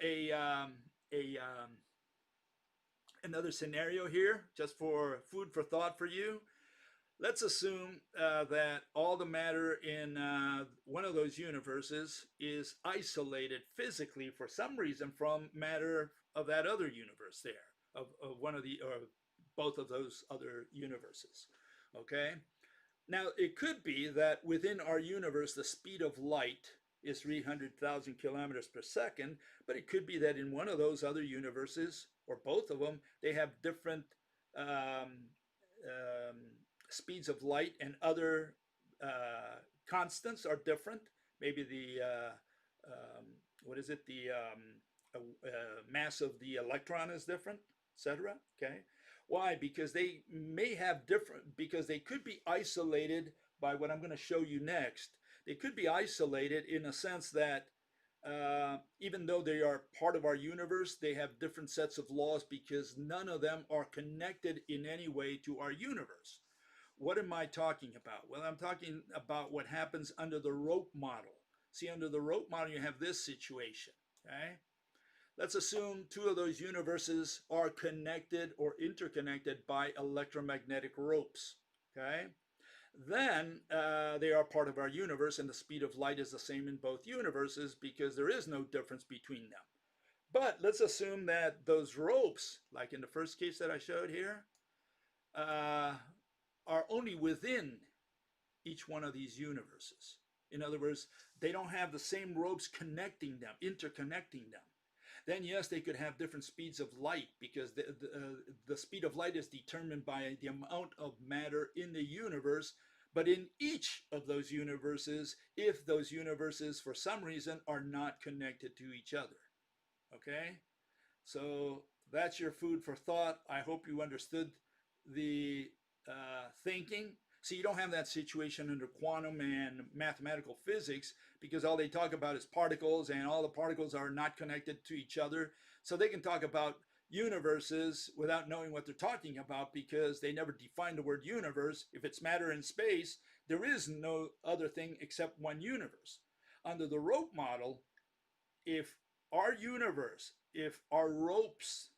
another scenario here, just for food for thought for you. Let's assume that all the matter in one of those universes is isolated physically for some reason from matter of that other universe there, of one of the, or both of those other universes. Okay, now it could be that within our universe the speed of light is 300,000 kilometers per second, but it could be that in one of those other universes, or both of them, they have different speeds of light, and other constants are different. Maybe the what is it? The mass of the electron is different, etc. Okay, why? Because they may have different. Because they could be isolated by what I'm going to show you next. They could be isolated in a sense that even though they are part of our universe, they have different sets of laws, because none of them are connected in any way to our universe. What am I talking about? Well, I'm talking about what happens under the rope model. See, under the rope model, you have this situation. Okay, let's assume two of those universes are connected or interconnected by electromagnetic ropes. Okay, then they are part of our universe, and the speed of light is the same in both universes, because there is no difference between them. But let's assume that those ropes, like in the first case that I showed here, are only within each one of these universes. In other words, they don't have the same ropes connecting them, interconnecting them. Then yes, they could have different speeds of light, because the speed of light is determined by the amount of matter in the universe. But in each of those universes, if those universes for some reason are not connected to each other. Okay, So that's your food for thought. I hope you understood the thinking. So you don't have that situation under quantum and mathematical physics because all they talk about is particles and all the particles are not connected to each other. So they can talk about universes without knowing what they're talking about because they never define the word universe. If it's matter in space, there is no other thing except one universe. Under the rope model, if our universe, if our ropes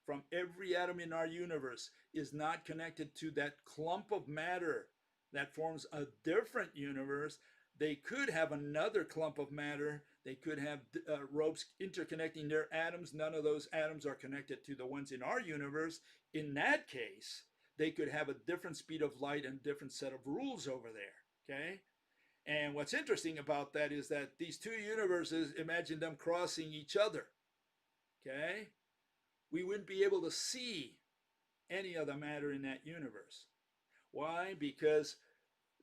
from every atom in our universe is not connected to that clump of matter that forms a different universe, they could have another clump of matter. They could have ropes interconnecting their atoms. None of those atoms are connected to the ones in our universe. In that case, they could have a different speed of light and different set of rules over there. Okay? And what's interesting about that is that these two universes, imagine them crossing each other. Okay? We wouldn't be able to see any of the matter in that universe. Why? Because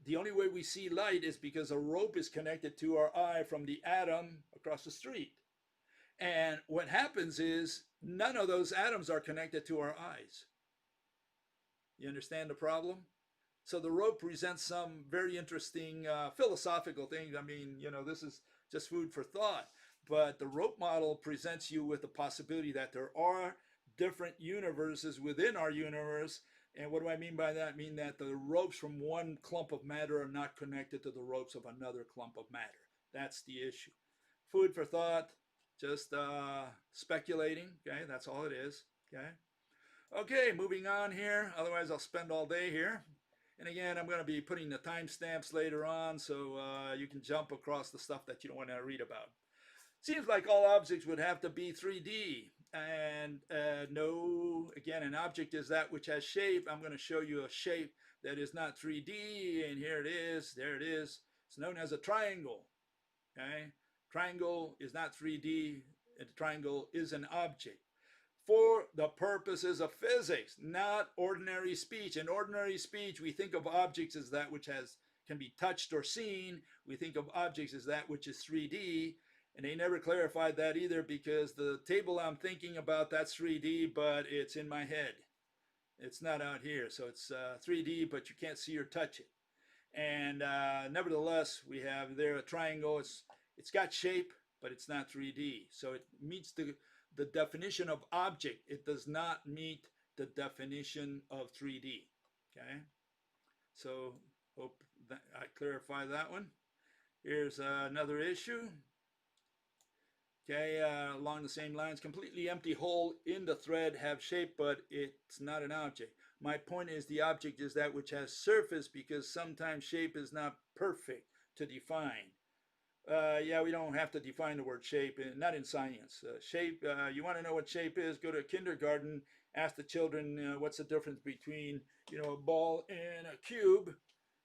the only way we see light is because a rope is connected to our eye from the atom across the street. And what happens is none of those atoms are connected to our eyes. You understand the problem? So the rope presents some very interesting philosophical things. I mean, this is just food for thought. But the rope model presents you with the possibility that there are different universes within our universe. And what do I mean by that? I mean that the ropes from one clump of matter are not connected to the ropes of another clump of matter. That's the issue. Food for thought, just speculating. Okay, that's all it is. Okay. Okay, moving on here. Otherwise, I'll spend all day here. And again, I'm going to be putting the timestamps later on so you can jump across the stuff that you don't want to read about. Seems like all objects would have to be 3D. And no, again, an object is that which has shape. I'm going to show you a shape that is not 3D. And here it is. There it is. It's known as a triangle. Okay? Triangle is not 3D. A triangle is an object. For the purposes of physics, not ordinary speech. In ordinary speech, we think of objects as that which can be touched or seen. We think of objects as that which is 3D. And they never clarified that either because the table I'm thinking about, that's 3D, but it's in my head. It's not out here. So it's 3D, but you can't see or touch it. And nevertheless, we have there a triangle. It's got shape, but it's not 3D. So it meets the definition of object. It does not meet the definition of 3D. Okay, so hope that I clarify that one. Here's another issue. Okay, along the same lines, completely empty hole in the thread have shape, but it's not an object. My point is the object is that which has surface because sometimes shape is not perfect to define. Yeah, we don't have to define the word shape, not in science. Shape, you want to know what shape is, go to kindergarten, ask the children what's the difference between, a ball and a cube.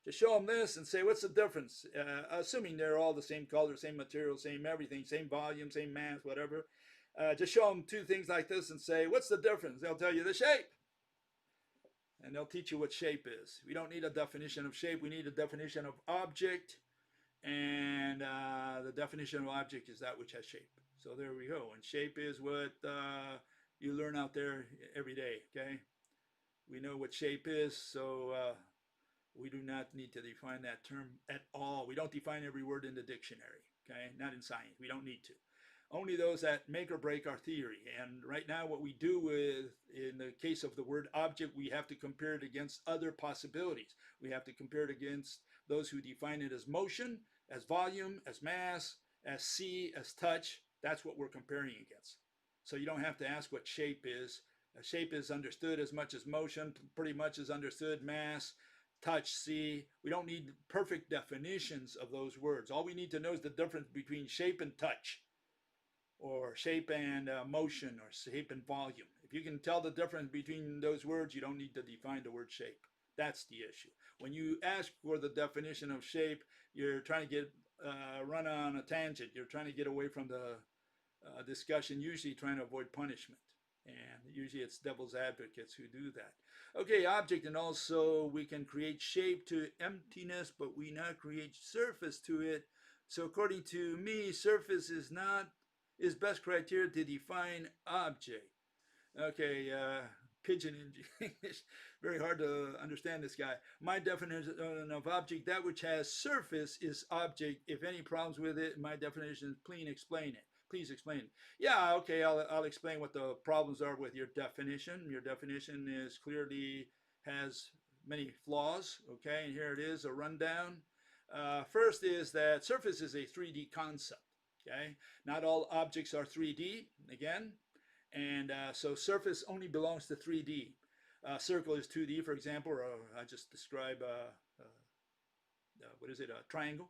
Just show them this and say, what's the difference? Assuming they're all the same color, same material, same everything, same volume, same mass, whatever. Just show them two things like this and say, what's the difference? They'll tell you the shape. And they'll teach you what shape is. We don't need a definition of shape. We need a definition of object. And the definition of object is that which has shape. So there we go. And shape is what you learn out there every day, okay? We know what shape is, so we do not need to define that term at all. We don't define every word in the dictionary, okay? Not in science. We don't need to. Only those that make or break our theory. And right now what we do with, in the case of the word object, we have to compare it against other possibilities. We have to compare it against those who define it as motion, as volume, as mass, as see, as touch. That's what we're comparing against. So you don't have to ask what shape is. A shape is understood as much as motion, pretty much is understood, mass, touch, see. We don't need perfect definitions of those words. All we need to know is the difference between shape and touch, or shape and motion, or shape and volume. If you can tell the difference between those words, you don't need to define the word shape. That's the issue. When you ask for the definition of shape, you're trying to get run on a tangent. You're trying to get away from the discussion, usually trying to avoid punishment. And usually it's devil's advocates who do that. Okay, object, and also we can create shape to emptiness, but we not create surface to it. So according to me, surface is not is best criteria to define object. Okay, pigeon English. Very hard to understand this guy. My definition of object, that which has surface, is object. If any problems with it, my definition is please explain it. Please explain it. Yeah, okay, I'll explain what the problems are with your definition. Your definition is clearly has many flaws. Okay, and here it is, a rundown. First is that surface is a 3D concept. Okay, not all objects are 3D. Again, and so surface only belongs to 3D. Circle is 2D, for example, or I just describe what is it, a triangle.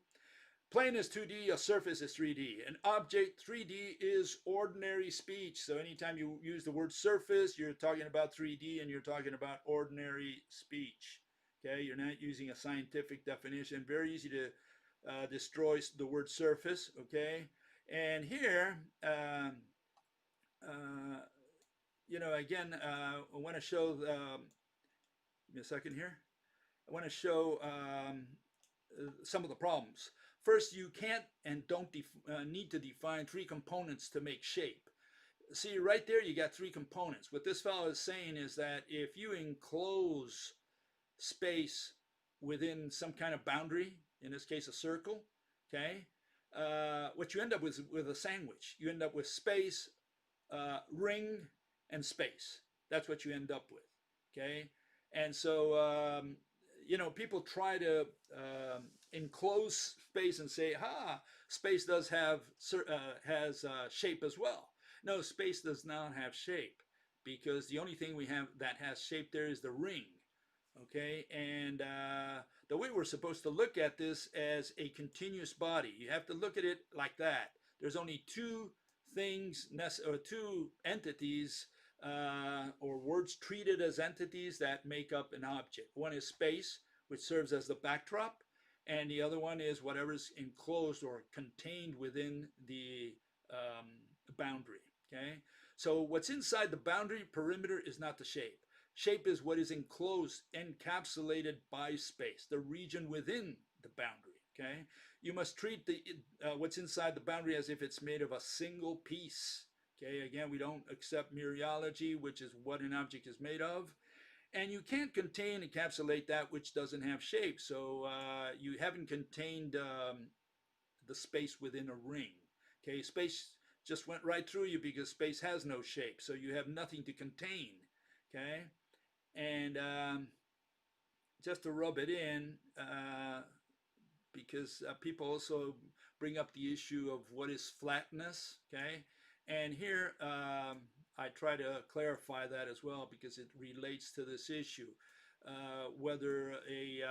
Plane is 2D, a surface is 3D. An object, 3D, is ordinary speech. So anytime you use the word surface, you're talking about 3D and you're talking about ordinary speech. Okay, you're not using a scientific definition. Very easy to destroy the word surface. Okay, and here, again, I want to show, give me a second here. I want to show some of the problems. First, you can't and don't need to define three components to make shape. See, right there, you got three components. What this fellow is saying is that if you enclose space within some kind of boundary, in this case, a circle, okay, what you end up with a sandwich. You end up with space, ring, and space. That's what you end up with, okay? And so, people try to enclose space and say, space does have has shape as well. No, space does not have shape, because the only thing we have that has shape there is the ring, okay? And the way we're supposed to look at this as a continuous body, you have to look at it like that. There's only two things, or two entities, or words treated as entities that make up an object. One is space, which serves as the backdrop, and the other one is whatever's enclosed or contained within the boundary, okay? So what's inside the boundary perimeter is not the shape. Shape is what is enclosed, encapsulated by space, the region within the boundary, okay? You must treat the what's inside the boundary as if it's made of a single piece, okay? Again, we don't accept mereology, which is what an object is made of. And you can't contain, encapsulate that which doesn't have shape. So you haven't contained the space within a ring, okay? Space just went right through you because space has no shape. So you have nothing to contain, okay? And just to rub it in, because people also bring up the issue of what is flatness, okay? And here I try to clarify that as well, because it relates to this issue. Whether a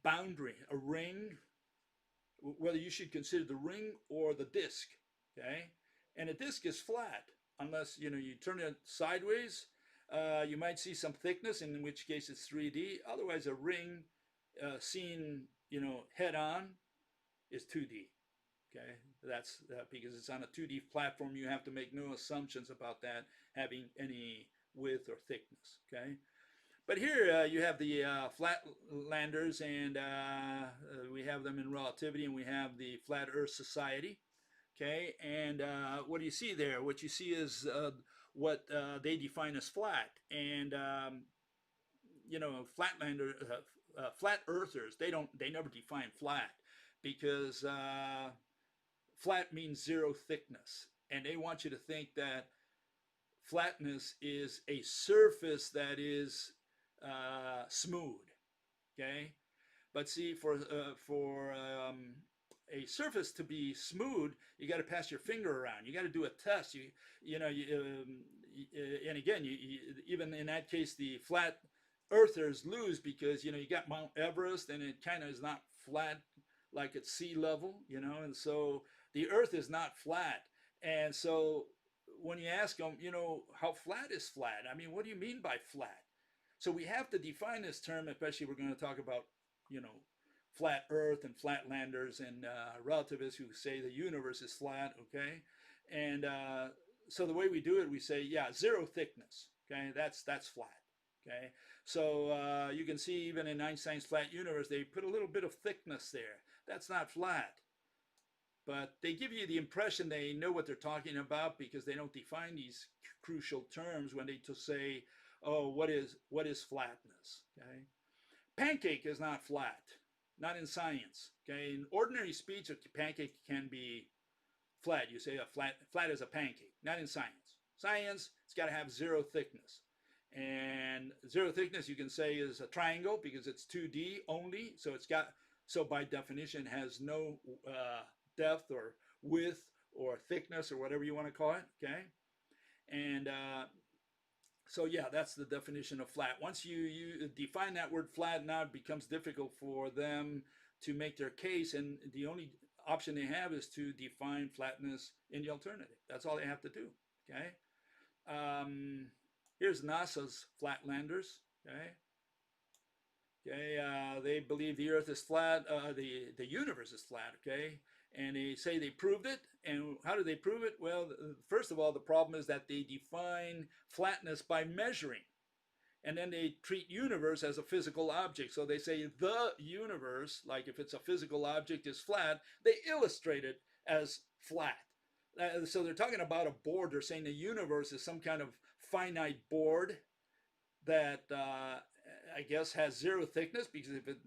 boundary, a ring, whether you should consider the ring or the disc, okay? And a disc is flat, unless you turn it sideways. You might see some thickness, in which case it's 3D. Otherwise, a ring seen head on is 2D. Okay, that's because it's on a 2D platform. You have to make no assumptions about that having any width or thickness. Okay, but here you have the Flatlanders, and we have them in relativity, and we have the Flat Earth Society. Okay, and what do you see there? What you see is what they define as flat, and Flatlander, flat earthers, they never define flat, because flat means zero thickness, and they want you to think that flatness is a surface that is smooth, okay? But see, for a surface to be smooth, you got to pass your finger around. You got to do a test. And again, even in that case, the flat earthers lose, because you got Mount Everest, and it kind of is not flat like at sea level, and so the earth is not flat. And so when you ask them, how flat is flat? I mean, what do you mean by flat? So we have to define this term, especially we're going to talk about, flat earth and flatlanders and relativists who say the universe is flat, okay? And so the way we do it, we say, yeah, zero thickness, okay? That's flat, okay? So you can see even in Einstein's flat universe, they put a little bit of thickness there. That's not flat. but they give you the impression they know what they're talking about because they don't define these crucial terms when they just say, oh, what is flatness? Okay, pancake is not flat, not in science. Okay, in ordinary speech, a pancake can be flat. You say a flat is a pancake, not in science. Science, it's got to have zero thickness. And zero thickness, you can say, is a triangle because it's 2D only. So by definition, has no depth or width or thickness or whatever you want to call it. Okay. And so yeah, that's the definition of flat. Once you define that word flat, now it becomes difficult for them to make their case. And the only option they have is to define flatness in the alternative. That's all they have to do. Okay. Here's NASA's flatlanders. Okay. They believe the Earth is flat. The universe is flat. Okay. And they say they proved it. And how do they prove it? Well, first of all, the problem is that they define flatness by measuring. And then they treat universe as a physical object. So they say the universe, like if it's a physical object, is flat. They illustrate it as flat. So they're talking about a board. They're saying the universe is some kind of finite board that I guess has zero thickness, because if it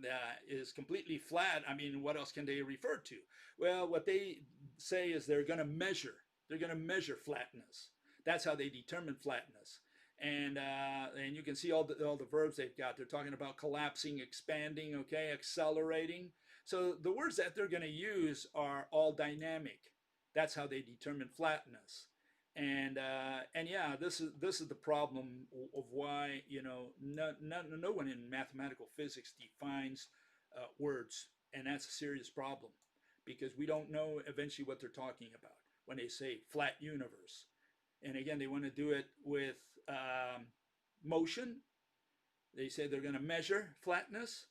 is completely flat, I mean, what else can they refer to? Well, what they say is they're going to measure. They're going to measure flatness. That's how they determine flatness. And you can see all the verbs they've got. They're talking about collapsing, expanding, okay, accelerating. So the words that they're going to use are all dynamic. That's how they determine flatness. And yeah, this is the problem of why, you know, no one in mathematical physics defines words, and that's a serious problem, because we don't know eventually what they're talking about when they say flat universe. And again, they want to do it with motion. They say they're going to measure flatness.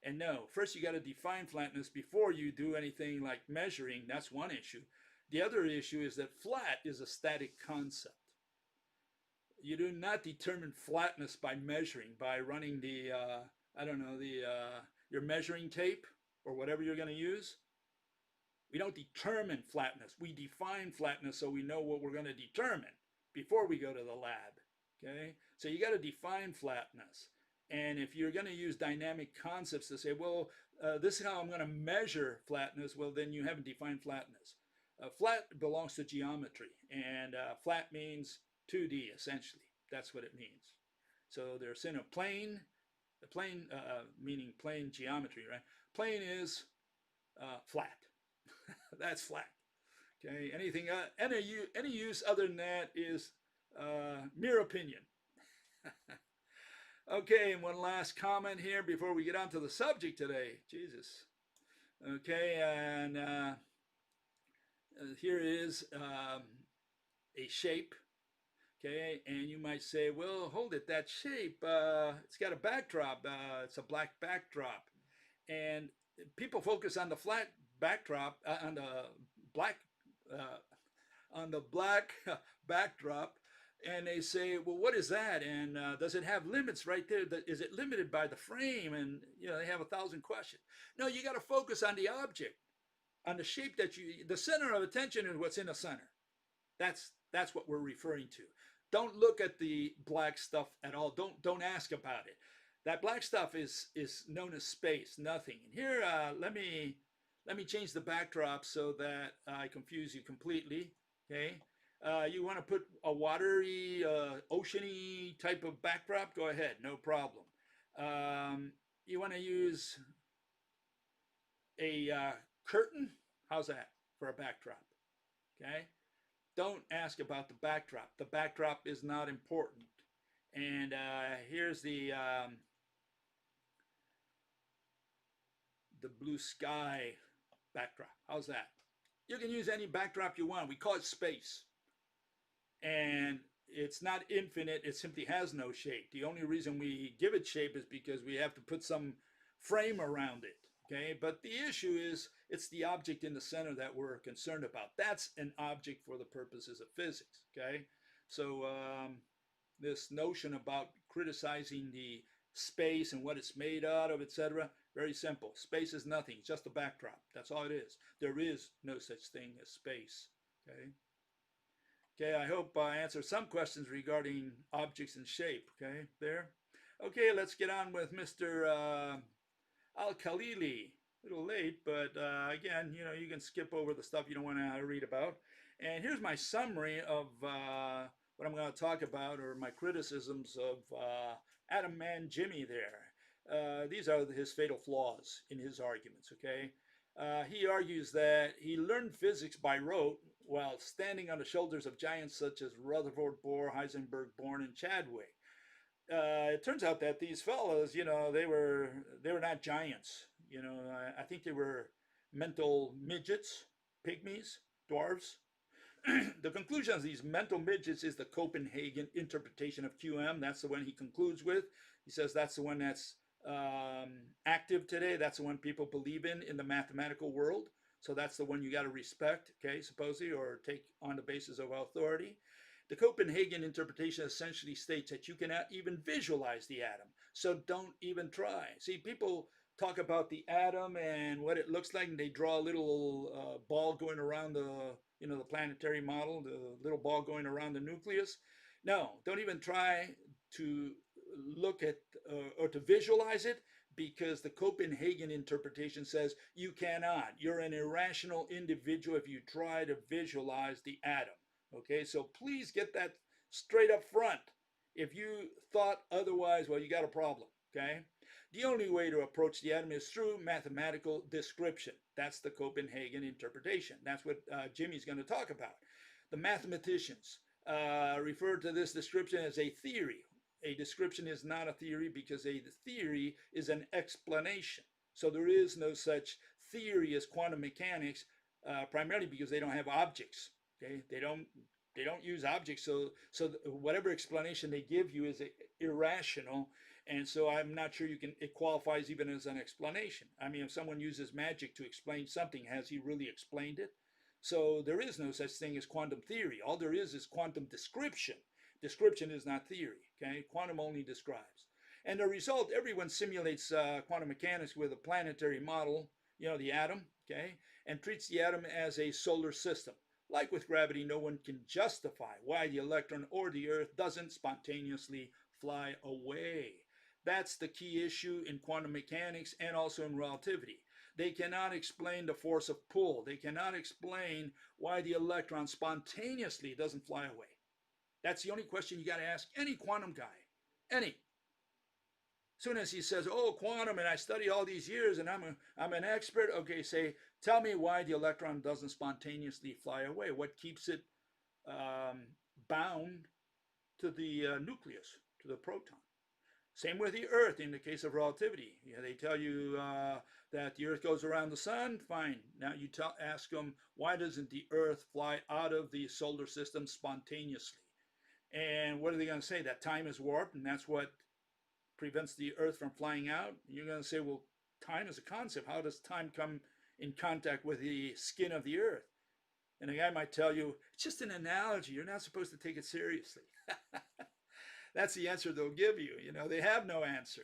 And no, first you got to define flatness before you do anything like measuring. That's one issue. The other issue is that flat is a static concept. You do not determine flatness by measuring, by running the, I don't know, your measuring tape or whatever you're going to use. We don't determine flatness. We define flatness so we know what we're going to determine before we go to the lab. Okay? So you got to define flatness. And if you're going to use dynamic concepts to say, well, this is how I'm going to measure flatness, well, then you haven't defined flatness. Flat belongs to geometry, and flat means 2D, essentially. That's what it means. So there's in a plane, the plane meaning plane geometry, right? Plane is flat. That's flat. Okay. Anything, any use other than that is mere opinion. Okay, and one last comment here before we get on to the subject today. Jesus. Okay, and here is a shape. Okay, and you might say, well, hold it, that shape, it's got a backdrop. It's a black backdrop. And people focus on the flat backdrop, on the black backdrop, and they say, well, what is that? And does it have limits right there? Is it limited by the frame? And you know, they have 1,000 questions. No, you got to focus on the object, on the shape that the center of attention is what's in the center. That's what we're referring to. Don't look at the black stuff at all. Don't ask about it. That black stuff is known as space, nothing. And here, let me change the backdrop so that I confuse you completely. Okay, you want to put a watery, oceany type of backdrop? Go ahead, no problem. You want to use a curtain? How's that for a backdrop? Okay. Don't ask about the backdrop. The backdrop is not important. And here's the blue sky backdrop. How's that? You can use any backdrop you want. We call it space. And it's not infinite. It simply has no shape. The only reason we give it shape is because we have to put some frame around it. Okay, but the issue is it's the object in the center that we're concerned about. That's an object for the purposes of physics. Okay, so this notion about criticizing the space and what it's made out of, etc. Very simple. Space is nothing, it's just a backdrop. That's all it is. There is no such thing as space. Okay. Okay, I hope I answered some questions regarding objects and shape. Okay, there. Okay, let's get on with Mr. Al-Khalili. A little late, but again, you know, you can skip over the stuff you don't want to read about. And here's my summary of what I'm going to talk about, or my criticisms of Adam Man Jimmy there. These are his fatal flaws in his arguments, okay? He argues that he learned physics by rote while standing on the shoulders of giants such as Rutherford, Bohr, Heisenberg, Born, and Chadwick. It turns out that these fellows, you know, they were not giants. You know, I think they were mental midgets, pygmies, dwarves. The conclusion of these mental midgets is the Copenhagen interpretation of QM. That's the one he concludes with. He says that's the one that's active today. That's the one people believe in the mathematical world. So that's the one you got to respect, okay, supposedly, or take on the basis of authority. The Copenhagen interpretation essentially states that you cannot even visualize the atom, so don't even try. See, people talk about the atom and what it looks like, and they draw a little ball going around the, you know, the planetary model, the little ball going around the nucleus. No, don't even try to look at or to visualize it, because the Copenhagen interpretation says you cannot. You're an irrational individual if you try to visualize the atom. Okay, so please get that straight up front. If you thought otherwise, well, you got a problem, okay? The only way to approach the atom is through mathematical description. That's the Copenhagen interpretation. That's what Jimmy's going to talk about. The mathematicians refer to this description as a theory. A description is not a theory because a theory is an explanation. So there is no such theory as quantum mechanics, primarily because they don't have objects. Okay, they don't use objects, so whatever explanation they give you is irrational, and so I'm not sure it qualifies even as an explanation. I mean, if someone uses magic to explain something, has he really explained it? So there is no such thing as quantum theory. All there is quantum description. Description is not theory. Okay, quantum only describes. And the result, everyone simulates quantum mechanics with a planetary model, you know, the atom, okay, and treats the atom as a solar system. Like with gravity, no one can justify why the electron or the Earth doesn't spontaneously fly away. That's the key issue in quantum mechanics and also in relativity. They cannot explain the force of pull. They cannot explain why the electron spontaneously doesn't fly away. That's the only question you got to ask any quantum guy. Any. As soon as he says, oh, quantum, and I study all these years, and I'm an expert, okay, say, tell me why the electron doesn't spontaneously fly away. What keeps it bound to the nucleus, to the proton? Same with the Earth in the case of relativity. Yeah, they tell you that the Earth goes around the sun, fine. Now you ask them, why doesn't the Earth fly out of the solar system spontaneously? And what are they going to say? That time is warped, and that's what prevents the Earth from flying out? You're going to say, well, time is a concept. How does time come in contact with the skin of the Earth? And a guy might tell you, it's just an analogy. You're not supposed to take it seriously. That's the answer they'll give you. You know, they have no answer.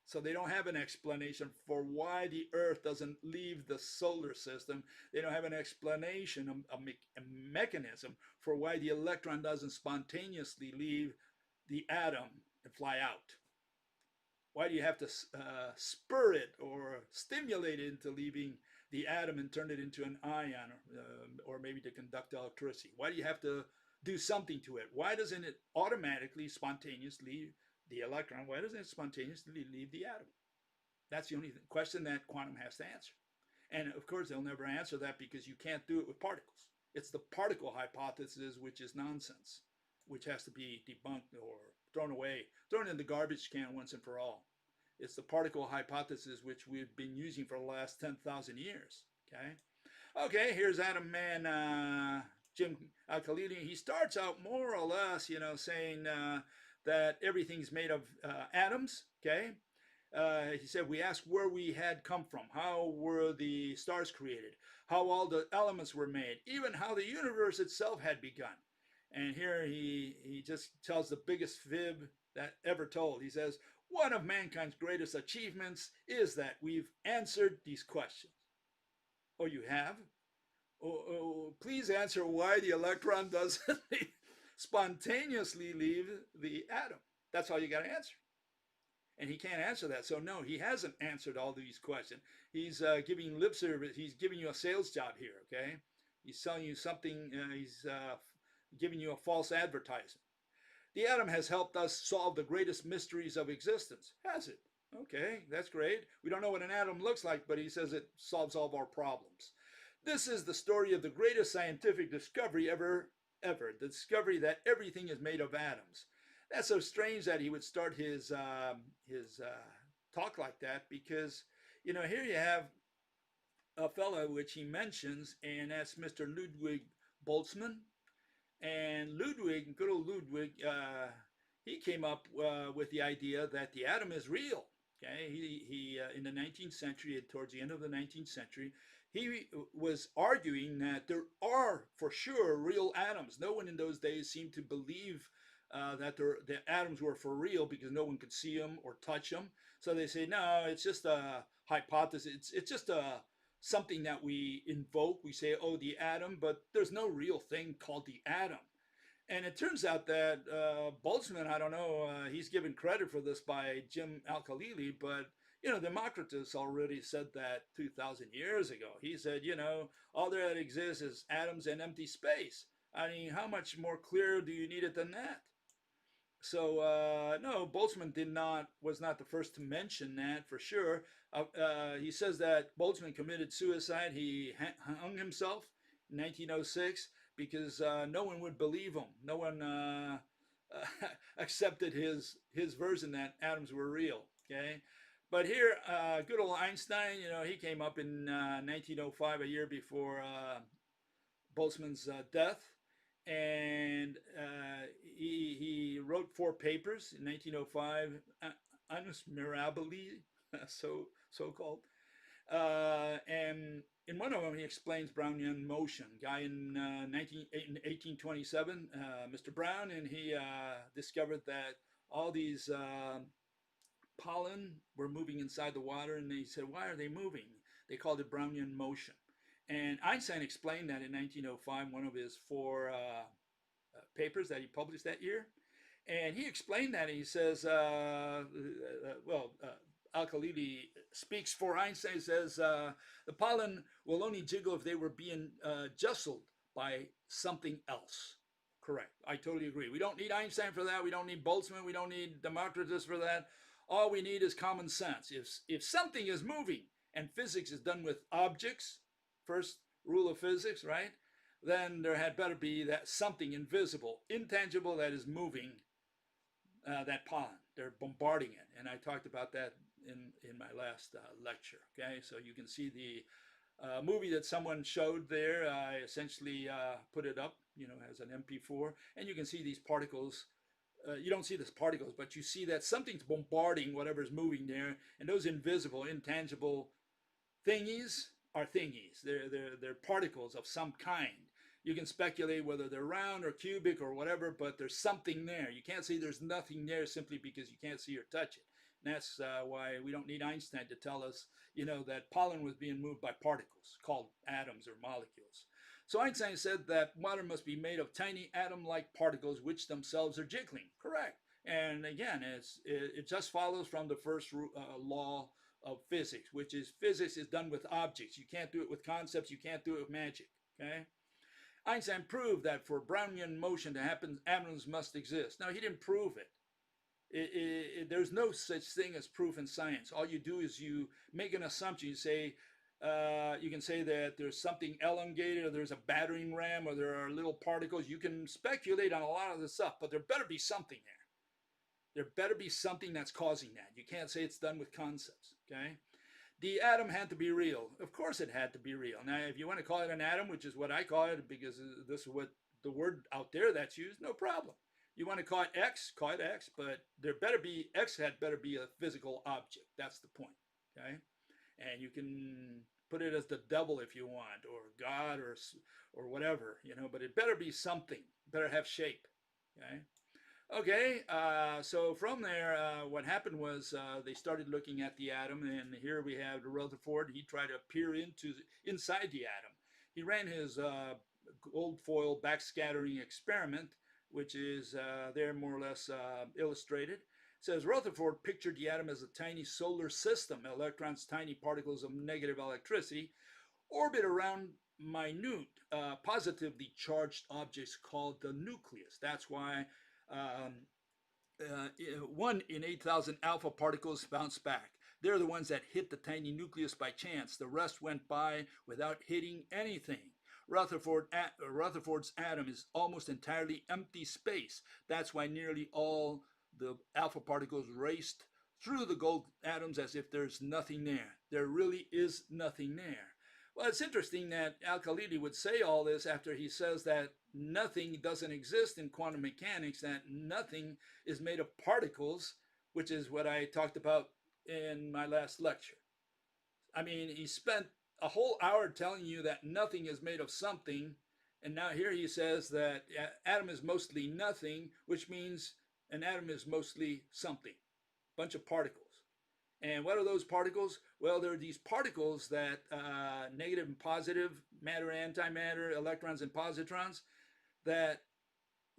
So they don't have an explanation for why the Earth doesn't leave the solar system. They don't have an explanation, a mechanism for why the electron doesn't spontaneously leave the atom and fly out. Why do you have to spur it or stimulate it into leaving the atom and turn it into an ion, or maybe to conduct electricity? Why do you have to do something to it? Why doesn't it automatically, spontaneously, the electron, why doesn't it spontaneously leave the atom? That's the only question that quantum has to answer. And of course, they'll never answer that because you can't do it with particles. It's the particle hypothesis, which is nonsense, which has to be debunked or thrown away, thrown in the garbage can once and for all. It's the particle hypothesis which we've been using for the last 10,000 years. Okay, here's Adam Man Jim Al-Khalili. He starts out more or less, you know, saying that everything's made of atoms. He said, we asked where we had come from, how were the stars created, how all the elements were made, even how the universe itself had begun. And here he just tells the biggest fib that ever told. He says, one of mankind's greatest achievements is that we've answered these questions. Oh, you have? Oh, please answer why the electron doesn't spontaneously leave the atom. That's all you got to answer. And he can't answer that. So no, he hasn't answered all these questions. He's giving lip service. He's giving you a sales job here, okay? He's selling you something. He's giving you a false advertisement. The atom has helped us solve the greatest mysteries of existence. Has it? Okay, that's great. We don't know what an atom looks like, but he says it solves all of our problems. This is the story of the greatest scientific discovery ever. The discovery that everything is made of atoms. That's so strange that he would start his talk like that, because, you know, here you have a fellow which he mentions, and that's Mr. Ludwig Boltzmann. And Ludwig, good old Ludwig, he came up with the idea that the atom is real. Okay, he in the 19th century, towards the end of the 19th century, he was arguing that there are for sure real atoms. No one in those days seemed to believe that the atoms were for real, because no one could see them or touch them. So they say, no, it's just a hypothesis. It's just something that we invoke. We say, oh, the atom, but there's no real thing called the atom. And it turns out that Boltzmann, I don't know, he's given credit for this by Jim Al-Khalili, but, you know, Democritus already said that 2,000 years ago. He said, you know, all that exists is atoms and empty space. I mean, how much more clear do you need it than that? So no, Boltzmann was not the first to mention that for sure. He says that Boltzmann committed suicide. He hung himself in 1906 because no one would believe him. No one accepted his version that atoms were real. Okay, but here, good old Einstein, you know, he came up in 1905, a year before Boltzmann's death. And he wrote 4 papers in 1905, annus mirabilis, so-called. And in one of them, he explains Brownian motion. Guy in 1827, Mr. Brown, and he discovered that all these pollen were moving inside the water, and they said, why are they moving? They called it Brownian motion. And Einstein explained that in 1905, one of his 4 papers that he published that year. And he explained that, and he says, Al-Khalili speaks for Einstein, says, the pollen will only jiggle if they were being jostled by something else. Correct. I totally agree. We don't need Einstein for that. We don't need Boltzmann. We don't need Democritus for that. All we need is common sense. If something is moving, and physics is done with objects, first rule of physics, right? Then there had better be that something invisible, intangible, that is moving that pollen. They're bombarding it. And I talked about that in my last lecture, okay? So you can see the movie that someone showed there. I essentially put it up, you know, as an MP4. And you can see these particles. You don't see these particles, but you see that something's bombarding whatever's moving there. And those invisible, intangible thingies are thingies. They're particles of some kind. You can speculate whether they're round or cubic or whatever, but there's something there. You can't say there's nothing there simply because you can't see or touch it. And that's why we don't need Einstein to tell us, you know, that pollen was being moved by particles called atoms or molecules. So Einstein said that water must be made of tiny atom-like particles which themselves are jiggling. Correct. And again, it just follows from the first law of physics, which is physics is done with objects. You can't do it with concepts. You can't do it with magic. Okay. Einstein proved that for Brownian motion to happen, atoms must exist. Now, he didn't prove it. There's no such thing as proof in science. All you do is you make an assumption. You say, you can say that there's something elongated, or there's a battering ram, or there are little particles. You can speculate on a lot of this stuff, but there better be something there. There better be something that's causing that. You can't say it's done with concepts, okay? The atom had to be real. Of course it had to be real. Now, if you want to call it an atom, which is what I call it, because this is what the word out there that's used, no problem. You want to call it X, call it X, but there better be, X had better be a physical object. That's the point, okay? And you can put it as the devil if you want, or God, or whatever, you know, but it better be something. It better have shape, okay? Okay, so from there, what happened was they started looking at the atom, and here we have Rutherford. He tried to peer inside the atom. He ran his gold foil backscattering experiment, which is there more or less illustrated. It says Rutherford pictured the atom as a tiny solar system. Electrons, tiny particles of negative electricity, orbit around minute, positively charged objects called the nucleus. That's why um, 1 in 8,000 alpha particles bounce back. They're the ones that hit the tiny nucleus by chance. The rest went by without hitting anything. Rutherford's atom is almost entirely empty space. That's why nearly all the alpha particles raced through the gold atoms as if there's nothing there. There really is nothing there. Well, it's interesting that Al-Khalili would say all this after he says that nothing doesn't exist in quantum mechanics, that nothing is made of particles, which is what I talked about in my last lecture. I mean, he spent a whole hour telling you that nothing is made of something, and now here he says that atom is mostly nothing, which means an atom is mostly something, a bunch of particles. And what are those particles? Well, they're these particles that negative and positive, matter, antimatter, electrons and positrons, that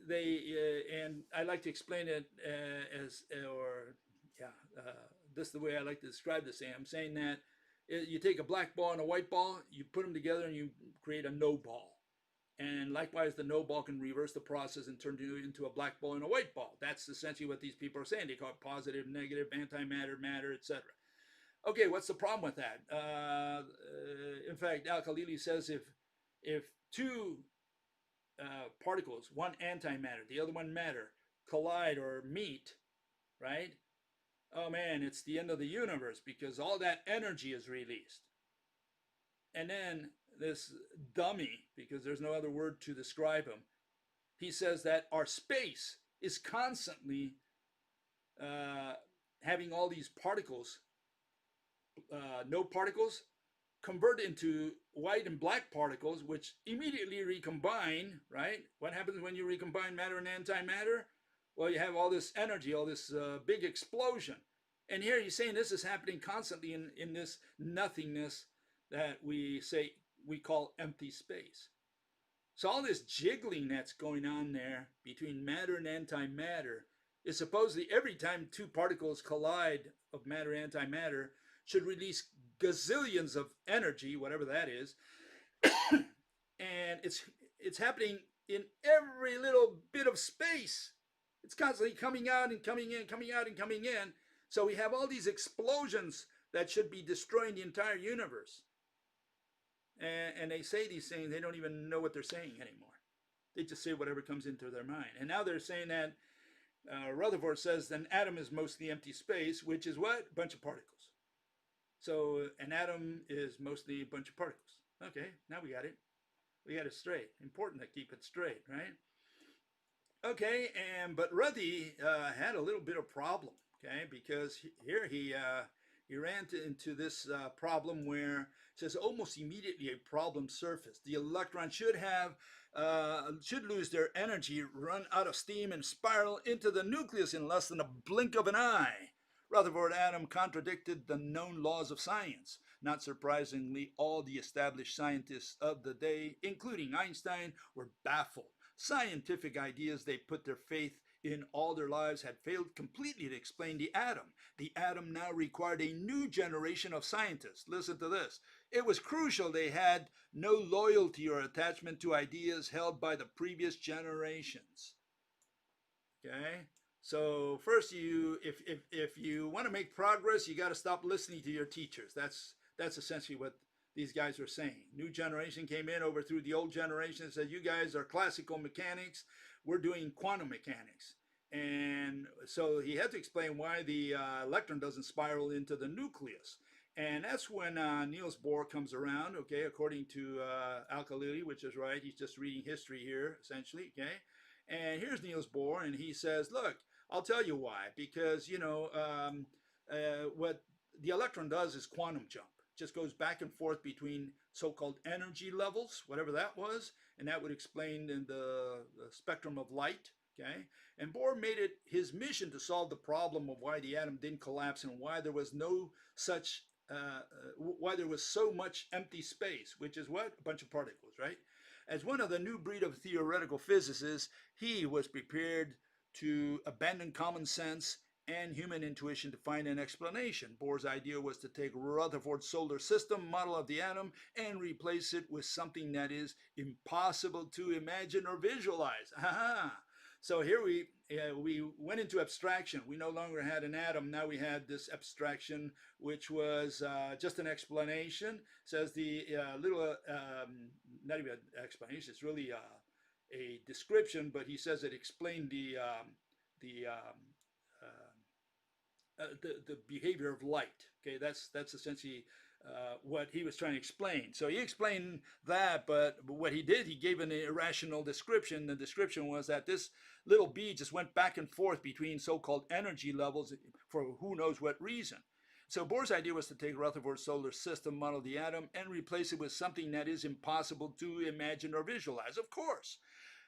they, and I like to explain it this is the way I like to describe this. I'm saying that you take a black ball and a white ball, you put them together and you create a no ball. And likewise, the no ball can reverse the process and turn you into a black ball and a white ball. That's essentially what these people are saying. They call it positive, negative, antimatter, matter, etc. Okay, what's the problem with that? In fact, Al-Khalili says if two particles, one antimatter, the other one matter, collide or meet, right? Oh man, it's the end of the universe because all that energy is released. And then this dummy, because there's no other word to describe him, he says that our space is constantly having all these particles, no particles, convert into white and black particles, which immediately recombine, right? What happens when you recombine matter and antimatter? Well, you have all this energy, all this big explosion. And here he's saying this is happening constantly in this nothingness that we call empty space. So all this jiggling that's going on there between matter and antimatter is supposedly every time two particles collide of matter and antimatter should release gazillions of energy, whatever that is. And it's happening in every little bit of space. It's constantly coming out and coming in, coming out and coming in. So we have all these explosions that should be destroying the entire universe. And they say these things, they don't even know what they're saying anymore. They just say whatever comes into their mind. And now they're saying that Rutherford says an atom is mostly empty space, which is what? A bunch of particles. So an atom is mostly a bunch of particles. Okay, now we got it. We got it straight. Important to keep it straight, right? Okay, but Ruthy had a little bit of problem, okay, because here he ran into this problem where it says almost immediately a problem surfaced. The electron should lose their energy, run out of steam, and spiral into the nucleus in less than a blink of an eye. Rutherford atom contradicted the known laws of science. Not surprisingly, all the established scientists of the day, including Einstein, were baffled. Scientific ideas they put their faith in all their lives had failed completely to explain the atom. The atom now required a new generation of scientists. Listen to this. It was crucial they had no loyalty or attachment to ideas held by the previous generations. Okay? So first, if you want to make progress, you got to stop listening to your teachers. That's essentially what these guys are saying. New generation came in, overthrew the old generation, and said, you guys are classical mechanics, we're doing quantum mechanics. And so he had to explain why the electron doesn't spiral into the nucleus. And that's when Niels Bohr comes around, okay, according to Al-Khalili, which is right. He's just reading history here, essentially, okay. And here's Niels Bohr, and he says, look, I'll tell you why. Because, what the electron does is quantum jump. Just goes back and forth between so-called energy levels, whatever that was, and that would explain in the spectrum of light, Okay, and Bohr made it his mission to solve the problem of why the atom didn't collapse and why there was no such why there was so much empty space, which is what? A bunch of particles, right? As one of the new breed of theoretical physicists, he was prepared to abandon common sense and human intuition to find an explanation. Bohr's idea was to take Rutherford's solar system model of the atom and replace it with something that is impossible to imagine or visualize. Aha! So here we went into abstraction. We no longer had an atom. Now we had this abstraction, which was just an explanation. Says the not even an explanation. It's really a description, but he says it explained the the behavior of light. Okay, that's essentially what he was trying to explain. So he explained that, but what he did, he gave an irrational description. The description was that this little bead just went back and forth between so-called energy levels for who knows what reason. So Bohr's idea was to take Rutherford's solar system, model the atom, and replace it with something that is impossible to imagine or visualize. Of course,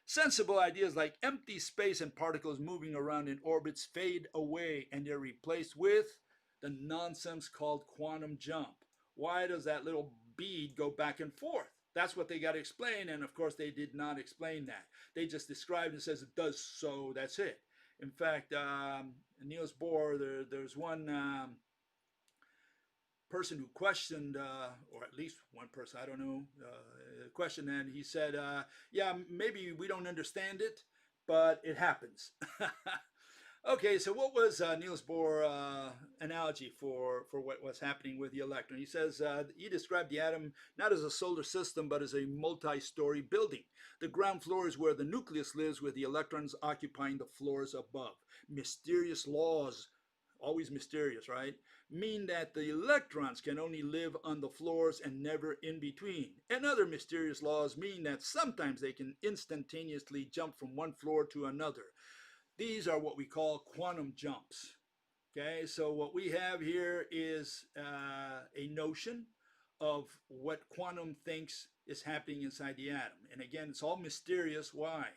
sensible ideas like empty space and particles moving around in orbits fade away, and they're replaced with the nonsense called quantum jump. Why does that little bead go back and forth? That's what they got to explain, and of course they did not explain that. They just described and says it does, so that's it. In fact, Niels Bohr, there's one person who questioned, or at least one person, I don't know, questioned, and he said, yeah, maybe we don't understand it, but it happens. Okay, so what was Niels Bohr analogy for what was happening with the electron? He says he described the atom not as a solar system, but as a multi-story building. The ground floor is where the nucleus lives, with the electrons occupying the floors above. Mysterious laws, always mysterious, right, mean that the electrons can only live on the floors and never in between. And other mysterious laws mean that sometimes they can instantaneously jump from one floor to another. These are what we call quantum jumps. Okay, so what we have here is a notion of what quantum thinks is happening inside the atom. And again, it's all mysterious. Why?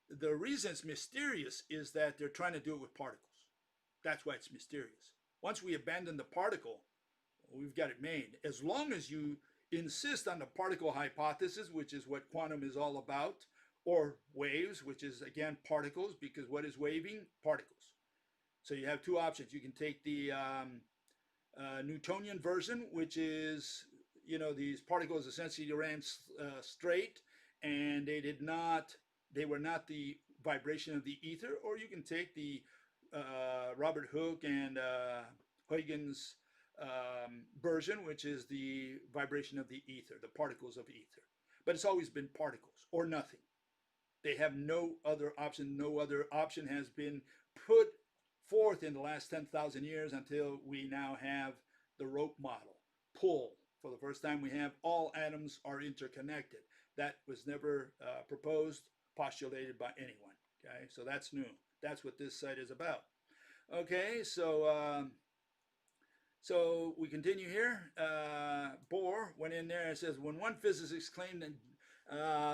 The reason it's mysterious is that they're trying to do it with particles. That's why it's mysterious. Once we abandon the particle, we've got it made. As long as you insist on the particle hypothesis, which is what quantum is all about, or waves, which is, again, particles, because what is waving? Particles. So you have two options. You can take the Newtonian version, which is, you know, these particles essentially ran straight, and they were not the vibration of the ether, or you can take the Robert Hooke and Huygens version, which is the vibration of the ether, the particles of ether. But it's always been particles or nothing. They have no other option. No other option has been put forth in the last 10,000 years until we now have the rope model. Pull. For the first time, we have all atoms are interconnected. That was never proposed, postulated by anyone. Okay, so that's new. That's what this site is about. Okay, so so we continue here. Bohr went in there and says, when one physicist claimed that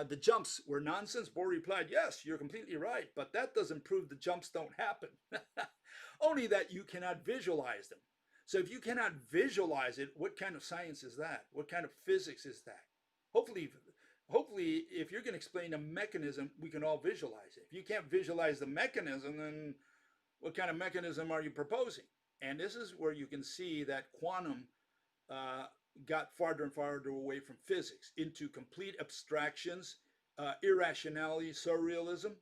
the jumps were nonsense, Bohr replied, yes, you're completely right, but that doesn't prove the jumps don't happen. Only that you cannot visualize them. So if you cannot visualize it, what kind of science is that? What kind of physics is that? Hopefully, if you're going to explain a mechanism, we can all visualize it. If you can't visualize the mechanism, then what kind of mechanism are you proposing? And this is where you can see that quantum got farther and farther away from physics into complete abstractions, irrationality, surrealism.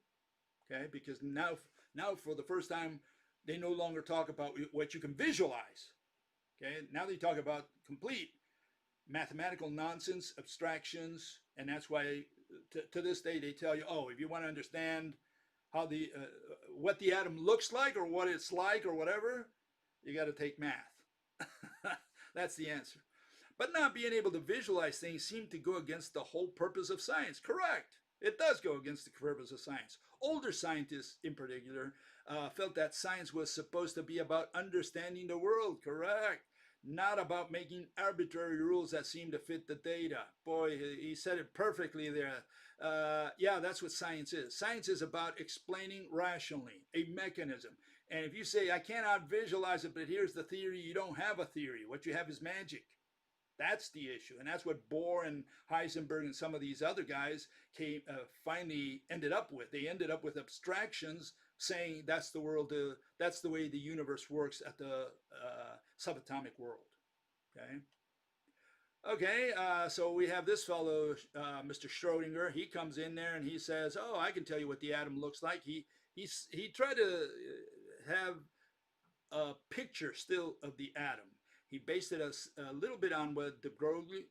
Okay, because now for the first time, they no longer talk about what you can visualize. Okay, now they talk about complete mathematical nonsense, abstractions, and that's why to this day they tell you, oh, if you want to understand how the what the atom looks like or what it's like or whatever, you got to take math. That's the answer. But not being able to visualize things seemed to go against the whole purpose of science. Correct. It does go against the purpose of science. Older scientists, in particular, felt that science was supposed to be about understanding the world. Correct. not about making arbitrary rules that seem to fit the data. Boy, he said it perfectly there. Yeah, that's what science is. Science is about explaining rationally a mechanism. And if you say, I cannot visualize it, but here's the theory, you don't have a theory. What you have is magic. That's the issue. And that's what Bohr and Heisenberg and some of these other guys finally ended up with. They ended up with abstractions saying that's the world, that's the way the universe works at the subatomic world. Okay. Okay, so we have this fellow, Mr. Schrodinger. He comes in there and he says, "Oh, I can tell you what the atom looks like." He tried to have a picture still of the atom. He based it a little bit on what de Broglie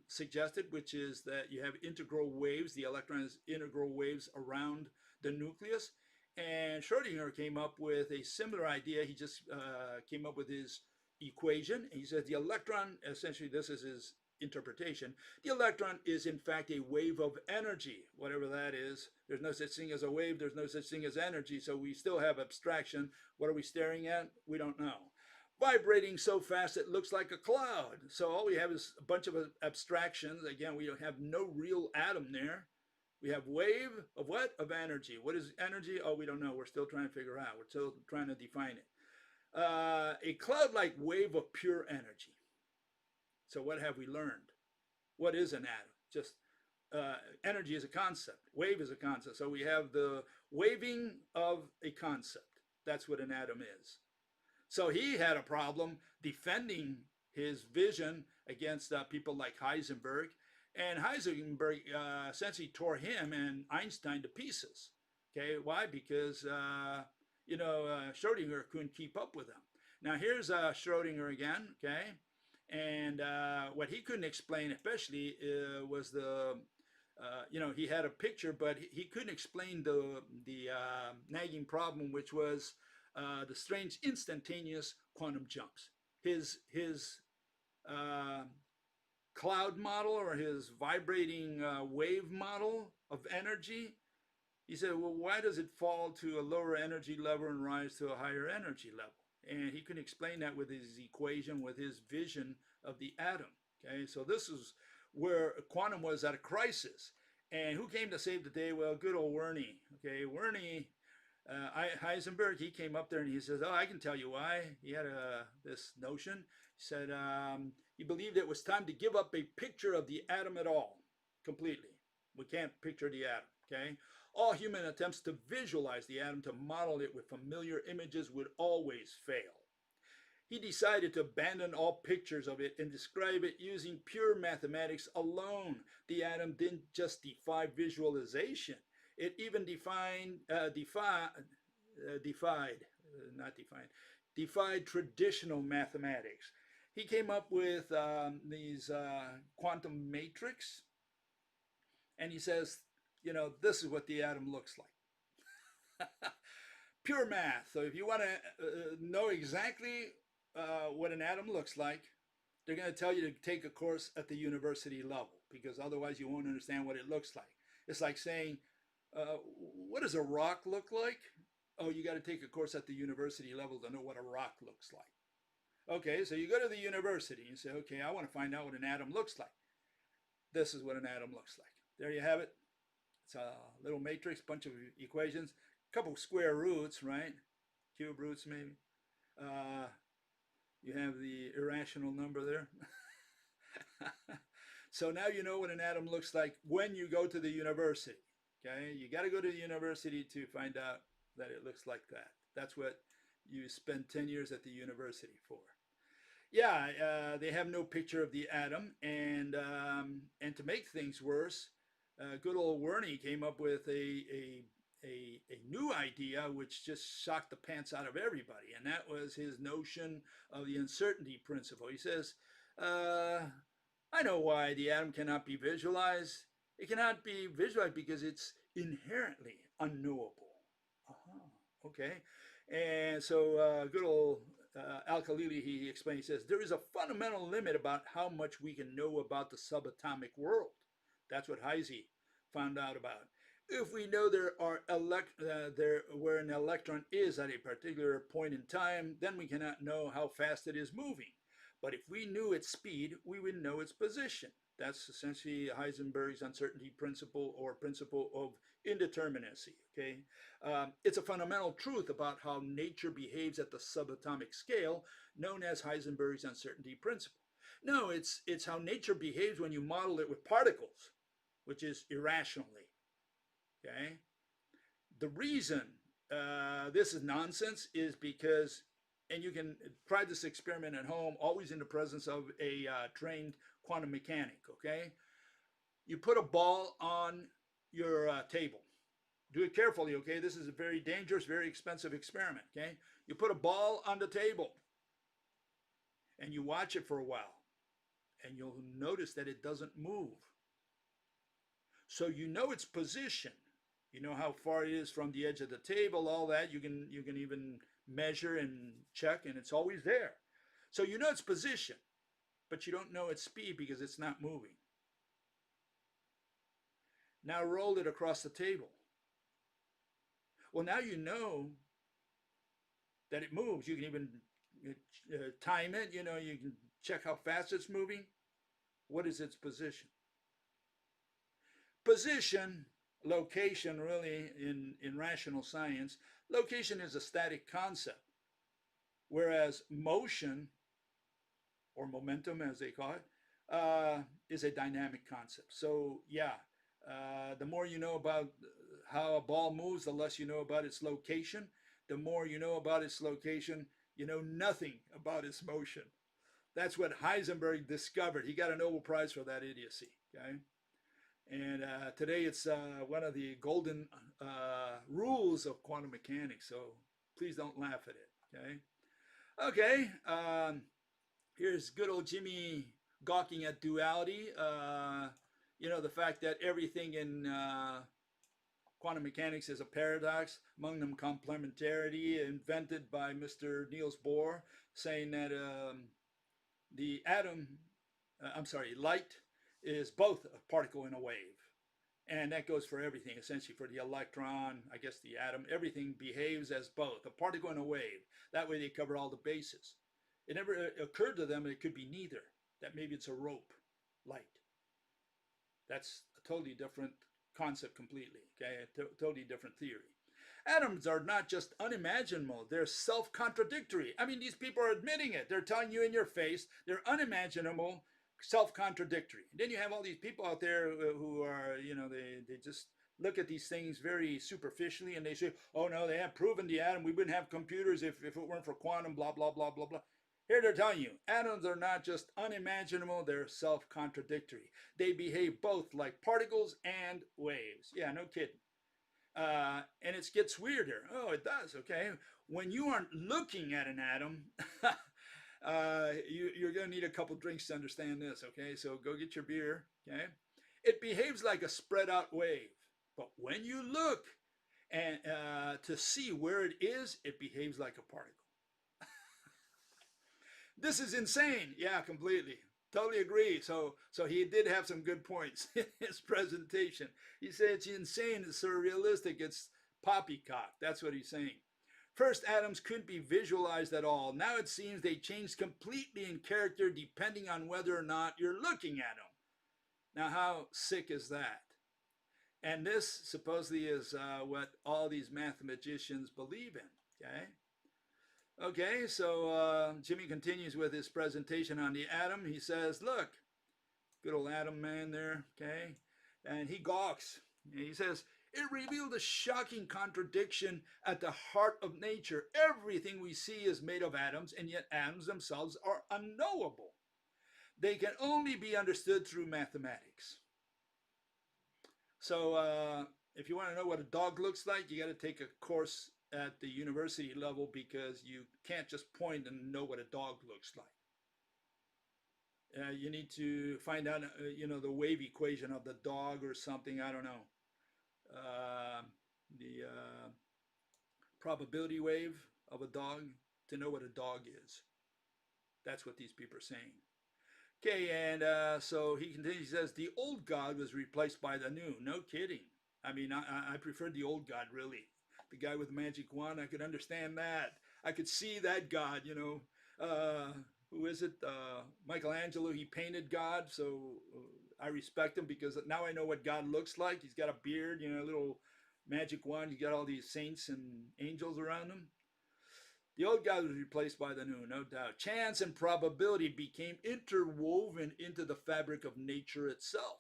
suggested, which is that you have integral waves. The electron has integral waves around the nucleus. And Schrodinger came up with a similar idea. He just came up with his equation. He says the electron, essentially this is his interpretation, the electron is in fact a wave of energy, whatever that is. There's no such thing as a wave, there's no such thing as energy, so we still have abstraction. What are we staring at? We don't know. Vibrating so fast it looks like a cloud. So all we have is a bunch of abstractions. Again, we don't have no real atom there. We have wave of what? Of energy. What is energy? Oh, we don't know. We're still trying to figure out. We're still trying to define it. A cloud-like wave of pure energy. So what have we learned? What is an atom? Just energy is a concept. Wave is a concept. So we have the waving of a concept. That's what an atom is. So he had a problem defending his vision against people like Heisenberg. And Heisenberg essentially tore him and Einstein to pieces. Okay, why? Because Schrodinger couldn't keep up with him. Now here's Schrodinger again, okay? And what he couldn't explain especially was the, he had a picture, but he couldn't explain the nagging problem, which was the strange instantaneous quantum jumps. His cloud model or his vibrating wave model of energy, he said, well, why does it fall to a lower energy level and rise to a higher energy level? And he couldn't explain that with his equation, with his vision of the atom. Okay, so this is where quantum was at a crisis. And who came to save the day? Well, good old Wernicke. Okay, Wernicke, Heisenberg, he came up there and he says, oh, I can tell you why. He had this notion. He said he believed it was time to give up a picture of the atom at all, completely. We can't picture the atom, okay? All human attempts to visualize the atom, to model it with familiar images, would always fail. He decided to abandon all pictures of it and describe it using pure mathematics alone. The atom didn't just defy visualization. It even defied traditional mathematics. He came up with these quantum matrix, and he says, this is what the atom looks like. Pure math. So if you want to know exactly what an atom looks like, they're going to tell you to take a course at the university level, because otherwise you won't understand what it looks like. It's like saying, what does a rock look like? Oh, you got to take a course at the university level to know what a rock looks like. Okay, so you go to the university and say, okay, I want to find out what an atom looks like. This is what an atom looks like. There you have it. It's a little matrix, bunch of equations, a couple square roots, right? Cube roots maybe. You have the irrational number there. So now you know what an atom looks like when you go to the university. Okay, you got to go to the university to find out that it looks like that. That's what you spend 10 years at the university for. Yeah, they have no picture of the atom, and to make things worse, good old Wernicke came up with a new idea which just shocked the pants out of everybody, and that was his notion of the uncertainty principle. He says, I know why the atom cannot be visualized. It cannot be visualized because it's inherently unknowable. Okay. And so good old Al-Khalili, he explained, he says, there is a fundamental limit about how much we can know about the subatomic world. That's what Heisey found out about. If we know where an electron is at a particular point in time, then we cannot know how fast it is moving. But if we knew its speed, we would know its position. That's essentially Heisenberg's uncertainty principle, or principle of indeterminacy. Okay, it's a fundamental truth about how nature behaves at the subatomic scale, known as Heisenberg's uncertainty principle. No, it's how nature behaves when you model it with particles, which is irrationally. Okay, the reason this is nonsense is because, and you can try this experiment at home, always in the presence of a trained quantum mechanic. Okay, you put a ball on your table. Do it carefully. Okay, this is a very dangerous, very expensive experiment. Okay, you put a ball on the table and you watch it for a while, and you'll notice that it doesn't move. So you know its position. You know how far it is from the edge of the table, all that. You can even measure and check, and it's always there. So you know its position, but you don't know its speed because it's not moving. Now roll it across the table. Well, now you know that it moves. You can even time it. You know, you can check how fast it's moving. What is its position? Position, location, really, in rational science, location is a static concept, whereas motion, or momentum as they call it, is a dynamic concept. So yeah, the more you know about how a ball moves, the less you know about its location. The more you know about its location, you know nothing about its motion. That's what Heisenberg discovered. He got a Nobel Prize for that idiocy. Okay. And today it's one of the golden rules of quantum mechanics, so please don't laugh at it, okay? Okay, here's good old Jimmy gawking at duality. You know, the fact that everything in quantum mechanics is a paradox, among them complementarity, invented by Mr. Niels Bohr, saying that the light is both a particle and a wave. And that goes for everything, essentially for the electron, I guess the atom, everything behaves as both, a particle and a wave. That way they cover all the bases. It never occurred to them that it could be neither, that maybe it's a rope, light. That's a totally different concept completely, okay? A totally different theory. Atoms are not just unimaginable, they're self-contradictory. I mean, these people are admitting it. They're telling you in your face they're unimaginable, self-contradictory. Then you have all these people out there who are, you know, they just look at these things very superficially and they say, oh no, they have proven the atom. We wouldn't have computers if it weren't for quantum, blah, blah, blah, blah, blah. Here they're telling you, atoms are not just unimaginable, they're self-contradictory. They behave both like particles and waves. Yeah, no kidding. And it gets weirder. Oh, it does, okay. When you aren't looking at an atom, you're going to need a couple drinks to understand this, okay? So go get your beer, okay? It behaves like a spread out wave. But when you look and to see where it is, it behaves like a particle. This is insane. Yeah, completely. Totally agree. So he did have some good points in his presentation. He said it's insane, it's surrealistic, it's poppycock. That's what he's saying. First, atoms couldn't be visualized at all. Now it seems they change completely in character depending on whether or not you're looking at them. Now, how sick is that? And this supposedly is what all these mathematicians believe in, okay? Okay, so Jimmy continues with his presentation on the atom. He says, look, good old atom man there, okay? And he gawks. He says, it revealed a shocking contradiction at the heart of nature. Everything we see is made of atoms, and yet atoms themselves are unknowable. They can only be understood through mathematics. So if you want to know what a dog looks like, you got to take a course at the university level, because you can't just point and know what a dog looks like. You need to find out, you know, the wave equation of the dog or something, I don't know. The probability wave of a dog to know what a dog is. That's what these people are saying. Okay, and so he continues, he says, the old God was replaced by the new. No kidding. I mean, I preferred the old God, really. The guy with the magic wand, I could understand that. I could see that God, you know. Who is it? Michelangelo, he painted God, so I respect him because now I know what God looks like. He's got a beard, you know, a little magic wand. He's got all these saints and angels around him. The old God was replaced by the new, no doubt. Chance and probability became interwoven into the fabric of nature itself.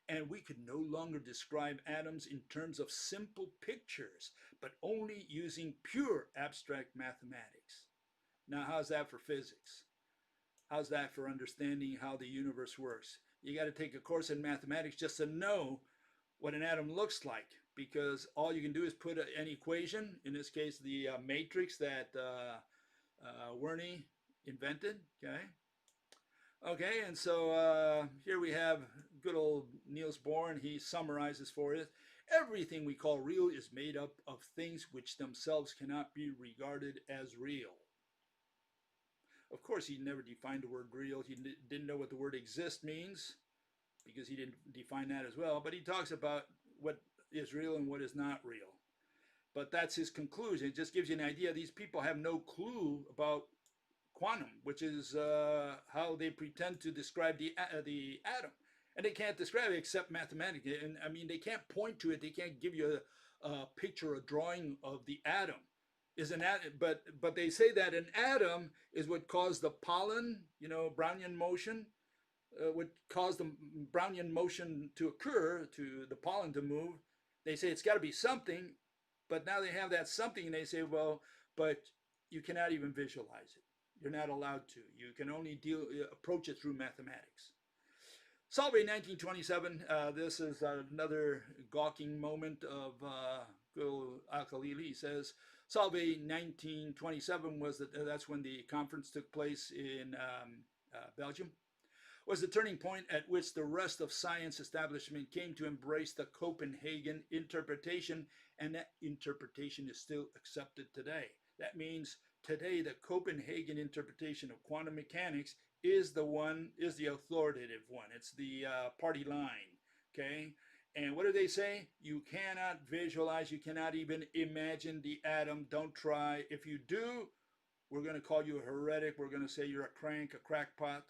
And we could no longer describe atoms in terms of simple pictures, but only using pure abstract mathematics. Now, how's that for physics? How's that for understanding how the universe works? You got to take a course in mathematics just to know what an atom looks like, because all you can do is put an equation, in this case the matrix that Wernicke invented, okay, and so here we have good old Niels Bohr, and he summarizes for us: everything we call real is made up of things which themselves cannot be regarded as real. Of course, he never defined the word real. He didn't know what the word exist means, because he didn't define that as well, but he talks about what is real and what is not real. But that's his conclusion. It just gives you an idea. These people have no clue about quantum, which is how they pretend to describe the atom. And they can't describe it except mathematically. And I mean, they can't point to it. They can't give you a picture, a drawing of the atom. Is an atom, but they say that an atom is what caused the pollen, you know, Brownian motion, would cause the Brownian motion to occur, to the pollen to move. They say it's got to be something, but now they have that something, and they say, well, but you cannot even visualize it. You're not allowed to. You can only approach it through mathematics. Solvay 1927. This is another gawking moment of Al-Khalili. He says, Solvay 1927 that's when the conference took place in Belgium, was the turning point at which the rest of science establishment came to embrace the Copenhagen interpretation, and that interpretation is still accepted today. That means today the Copenhagen interpretation of quantum mechanics is the authoritative one. It's the party line, okay? And what do they say? You cannot visualize, you cannot even imagine the atom. Don't try. If you do, we're going to call you a heretic. We're going to say you're a crank, a crackpot.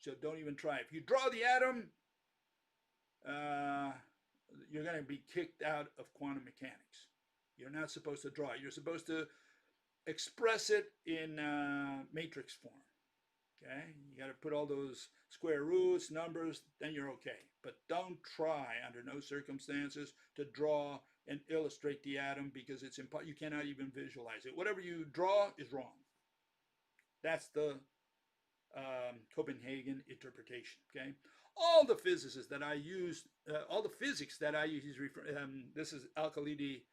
So don't even try. If you draw the atom, you're going to be kicked out of quantum mechanics. You're not supposed to draw it. You're supposed to express it in matrix form. Okay, you got to put all those square roots, numbers, then you're okay. But don't try under no circumstances to draw and illustrate the atom, because it's impossible. You cannot even visualize it. Whatever you draw is wrong. That's the Copenhagen interpretation. Okay, all the physicists that I use, all the physics that I use, this is Al-Khalili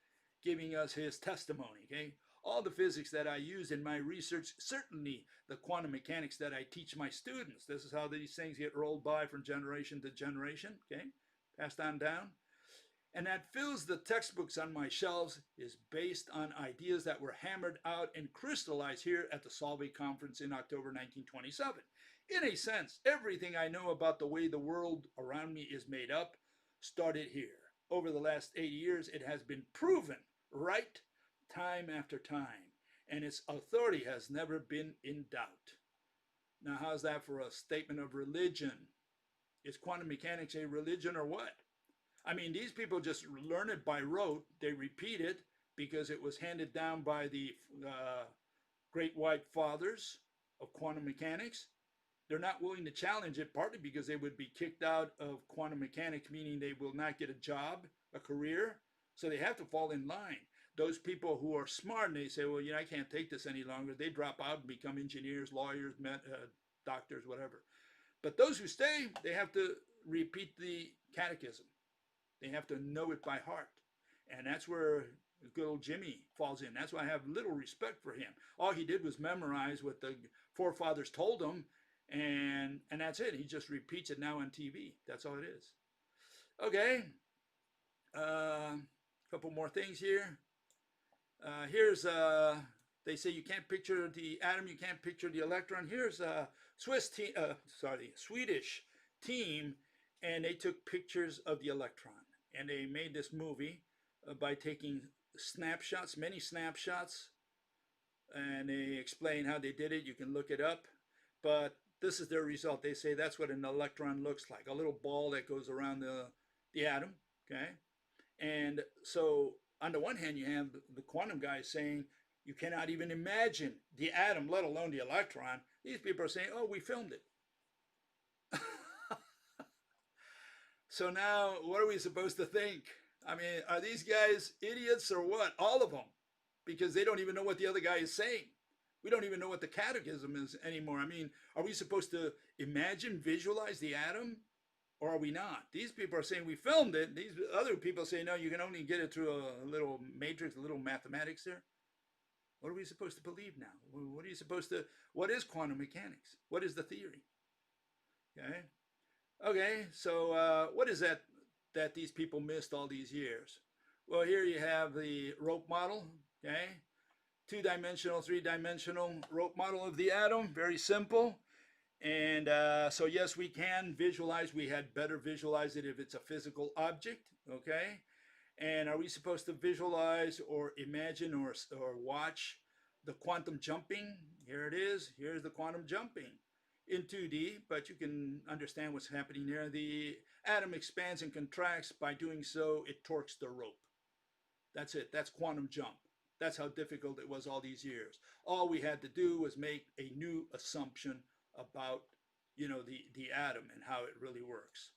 giving us his testimony. Okay, all the physics that I use in my research, certainly the quantum mechanics that I teach my students. This is how these things get rolled by from generation to generation. Okay, passed on down. And that fills the textbooks on my shelves is based on ideas that were hammered out and crystallized here at the Solvay conference in October 1927. In a sense, everything I know about the way the world around me is made up started here. Over the last 80 years, it has been proven right time after time, and its authority has never been in doubt. Now, how's that for a statement of religion? Is quantum mechanics a religion or what? I mean, these people just learn it by rote. They repeat it because it was handed down by the great white fathers of quantum mechanics. They're not willing to challenge it, partly because they would be kicked out of quantum mechanics, meaning they will not get a job, a career. So they have to fall in line. Those people who are smart and they say, well, you know, I can't take this any longer, they drop out and become engineers, lawyers, doctors, whatever. But those who stay, they have to repeat the catechism. They have to know it by heart. And that's where good old Jimmy falls in. That's why I have little respect for him. All he did was memorize what the forefathers told him, and that's it. He just repeats it now on TV. That's all it is. Okay. A couple more things here. Here's, they say you can't picture the atom, you can't picture the electron. Here's a Swedish team, and they took pictures of the electron. and they made this movie by taking snapshots, many snapshots, and they explain how they did it. You can look it up, but this is their result. They say that's what an electron looks like, a little ball that goes around the atom. Okay, and so on the one hand, you have the quantum guys saying you cannot even imagine the atom, let alone the electron. These people are saying, oh, we filmed it. So now, what are we supposed to think? I mean, are these guys idiots or what? All of them, because they don't even know what the other guy is saying. We don't even know what the catechism is anymore. I mean, are we supposed to imagine, visualize the atom, or are we not? These people are saying we filmed it. These other people say, no, you can only get it through a little matrix, a little mathematics there. What are we supposed to believe now? What are you supposed to, what is quantum mechanics? What is the theory? Okay. Okay, so what is that these people missed all these years? Well, here you have the rope model, okay? Two-dimensional, three-dimensional rope model of the atom, very simple. And so yes, we can visualize. We had better visualize it if it's a physical object, okay? And are we supposed to visualize or imagine or watch the quantum jumping? Here it is. Here's the quantum jumping in 2D, but you can understand what's happening there. The atom expands and contracts. By doing so, it torques the rope. That's it. That's quantum jump. That's how difficult it was all these years. All we had to do was make a new assumption about, the atom and how it really works.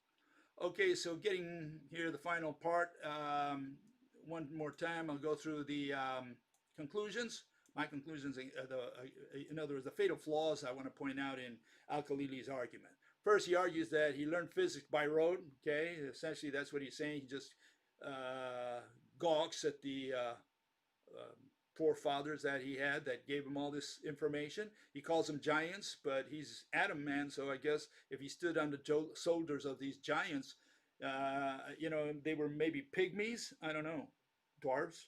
Okay, so getting here the final part. One more time, I'll go through the conclusions. My conclusions, in other words, the fatal flaws I want to point out in Al-Khalili's argument. First, he argues that he learned physics by rote. Okay, essentially that's what he's saying. He just gawks at the forefathers that he had that gave him all this information. He calls them giants, but he's atom man, so I guess if he stood on the shoulders of these giants, they were maybe pygmies. I don't know, dwarves.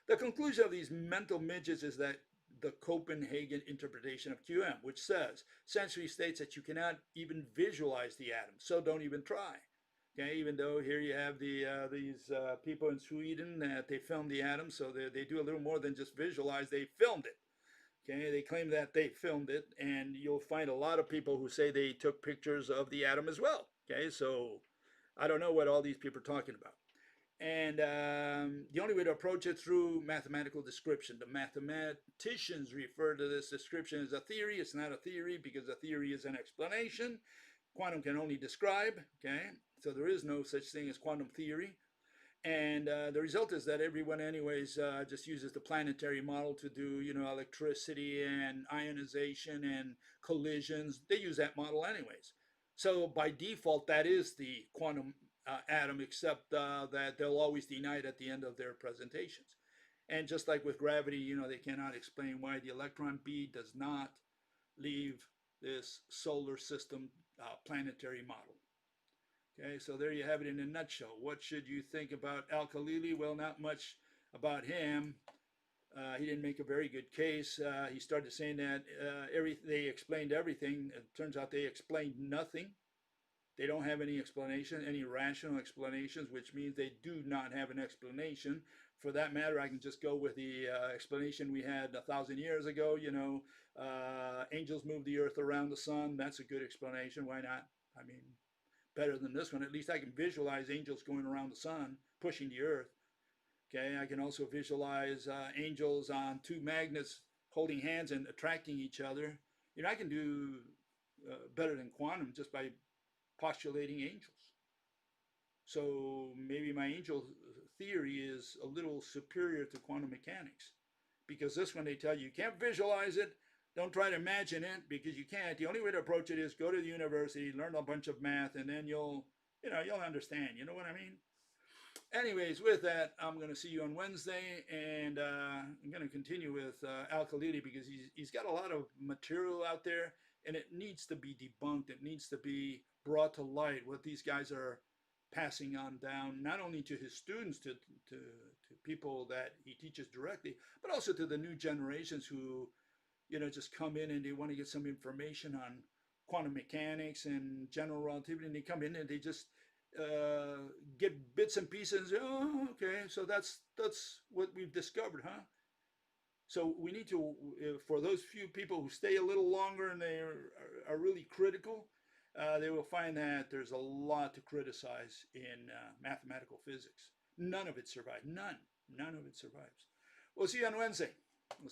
The conclusion of these mental midgets is that the Copenhagen interpretation of QM, which says, essentially states that you cannot even visualize the atom, so don't even try. Okay, even though here you have these people in Sweden that they filmed the atom, so they do a little more than just visualize, they filmed it. Okay, they claim that they filmed it, and you'll find a lot of people who say they took pictures of the atom as well. Okay, so I don't know what all these people are talking about. And the only way to approach it through mathematical description. The mathematicians refer to this description as a theory. It's not a theory because a theory is an explanation. Quantum can only describe, okay? So there is no such thing as quantum theory. And the result is that everyone anyways just uses the planetary model to do, electricity and ionization and collisions. They use that model anyways. So by default, that is the quantum atom, except that they'll always deny it at the end of their presentations. And just like with gravity, they cannot explain why the electron B does not leave this solar system planetary model. Okay, so there you have it in a nutshell. What should you think about Al-Khalili? Well, not much about him. He didn't make a very good case. He started saying that they explained everything. It turns out they explained nothing. They don't have any explanation, any rational explanations, which means they do not have an explanation. For that matter, I can just go with the explanation we had 1,000 years ago. Angels move the earth around the sun. That's a good explanation. Why not? I mean, better than this one. At least I can visualize angels going around the sun, pushing the earth. Okay, I can also visualize angels on two magnets holding hands and attracting each other. I can do better than quantum just by postulating angels. So maybe my angel theory is a little superior to quantum mechanics, because this one they tell you can't visualize it, don't try to imagine it, because you can't. The only way to approach it is go to the university, learn a bunch of math, and then you'll understand. You know what I mean? Anyways, with that, I'm going to see you on Wednesday, and I'm going to continue with Al-Khalili, because he's got a lot of material out there, and it needs to be debunked. It needs to be brought to light what these guys are passing on down, not only to his students, to people that he teaches directly, but also to the new generations who, just come in and they want to get some information on quantum mechanics and general relativity, and they come in and they just get bits and pieces. Oh, okay, so that's what we've discovered, huh? So we need to, for those few people who stay a little longer and they are really critical, they will find that there's a lot to criticize in mathematical physics. None of it survived. None of it survives. We'll see you on Wednesday. We'll see you.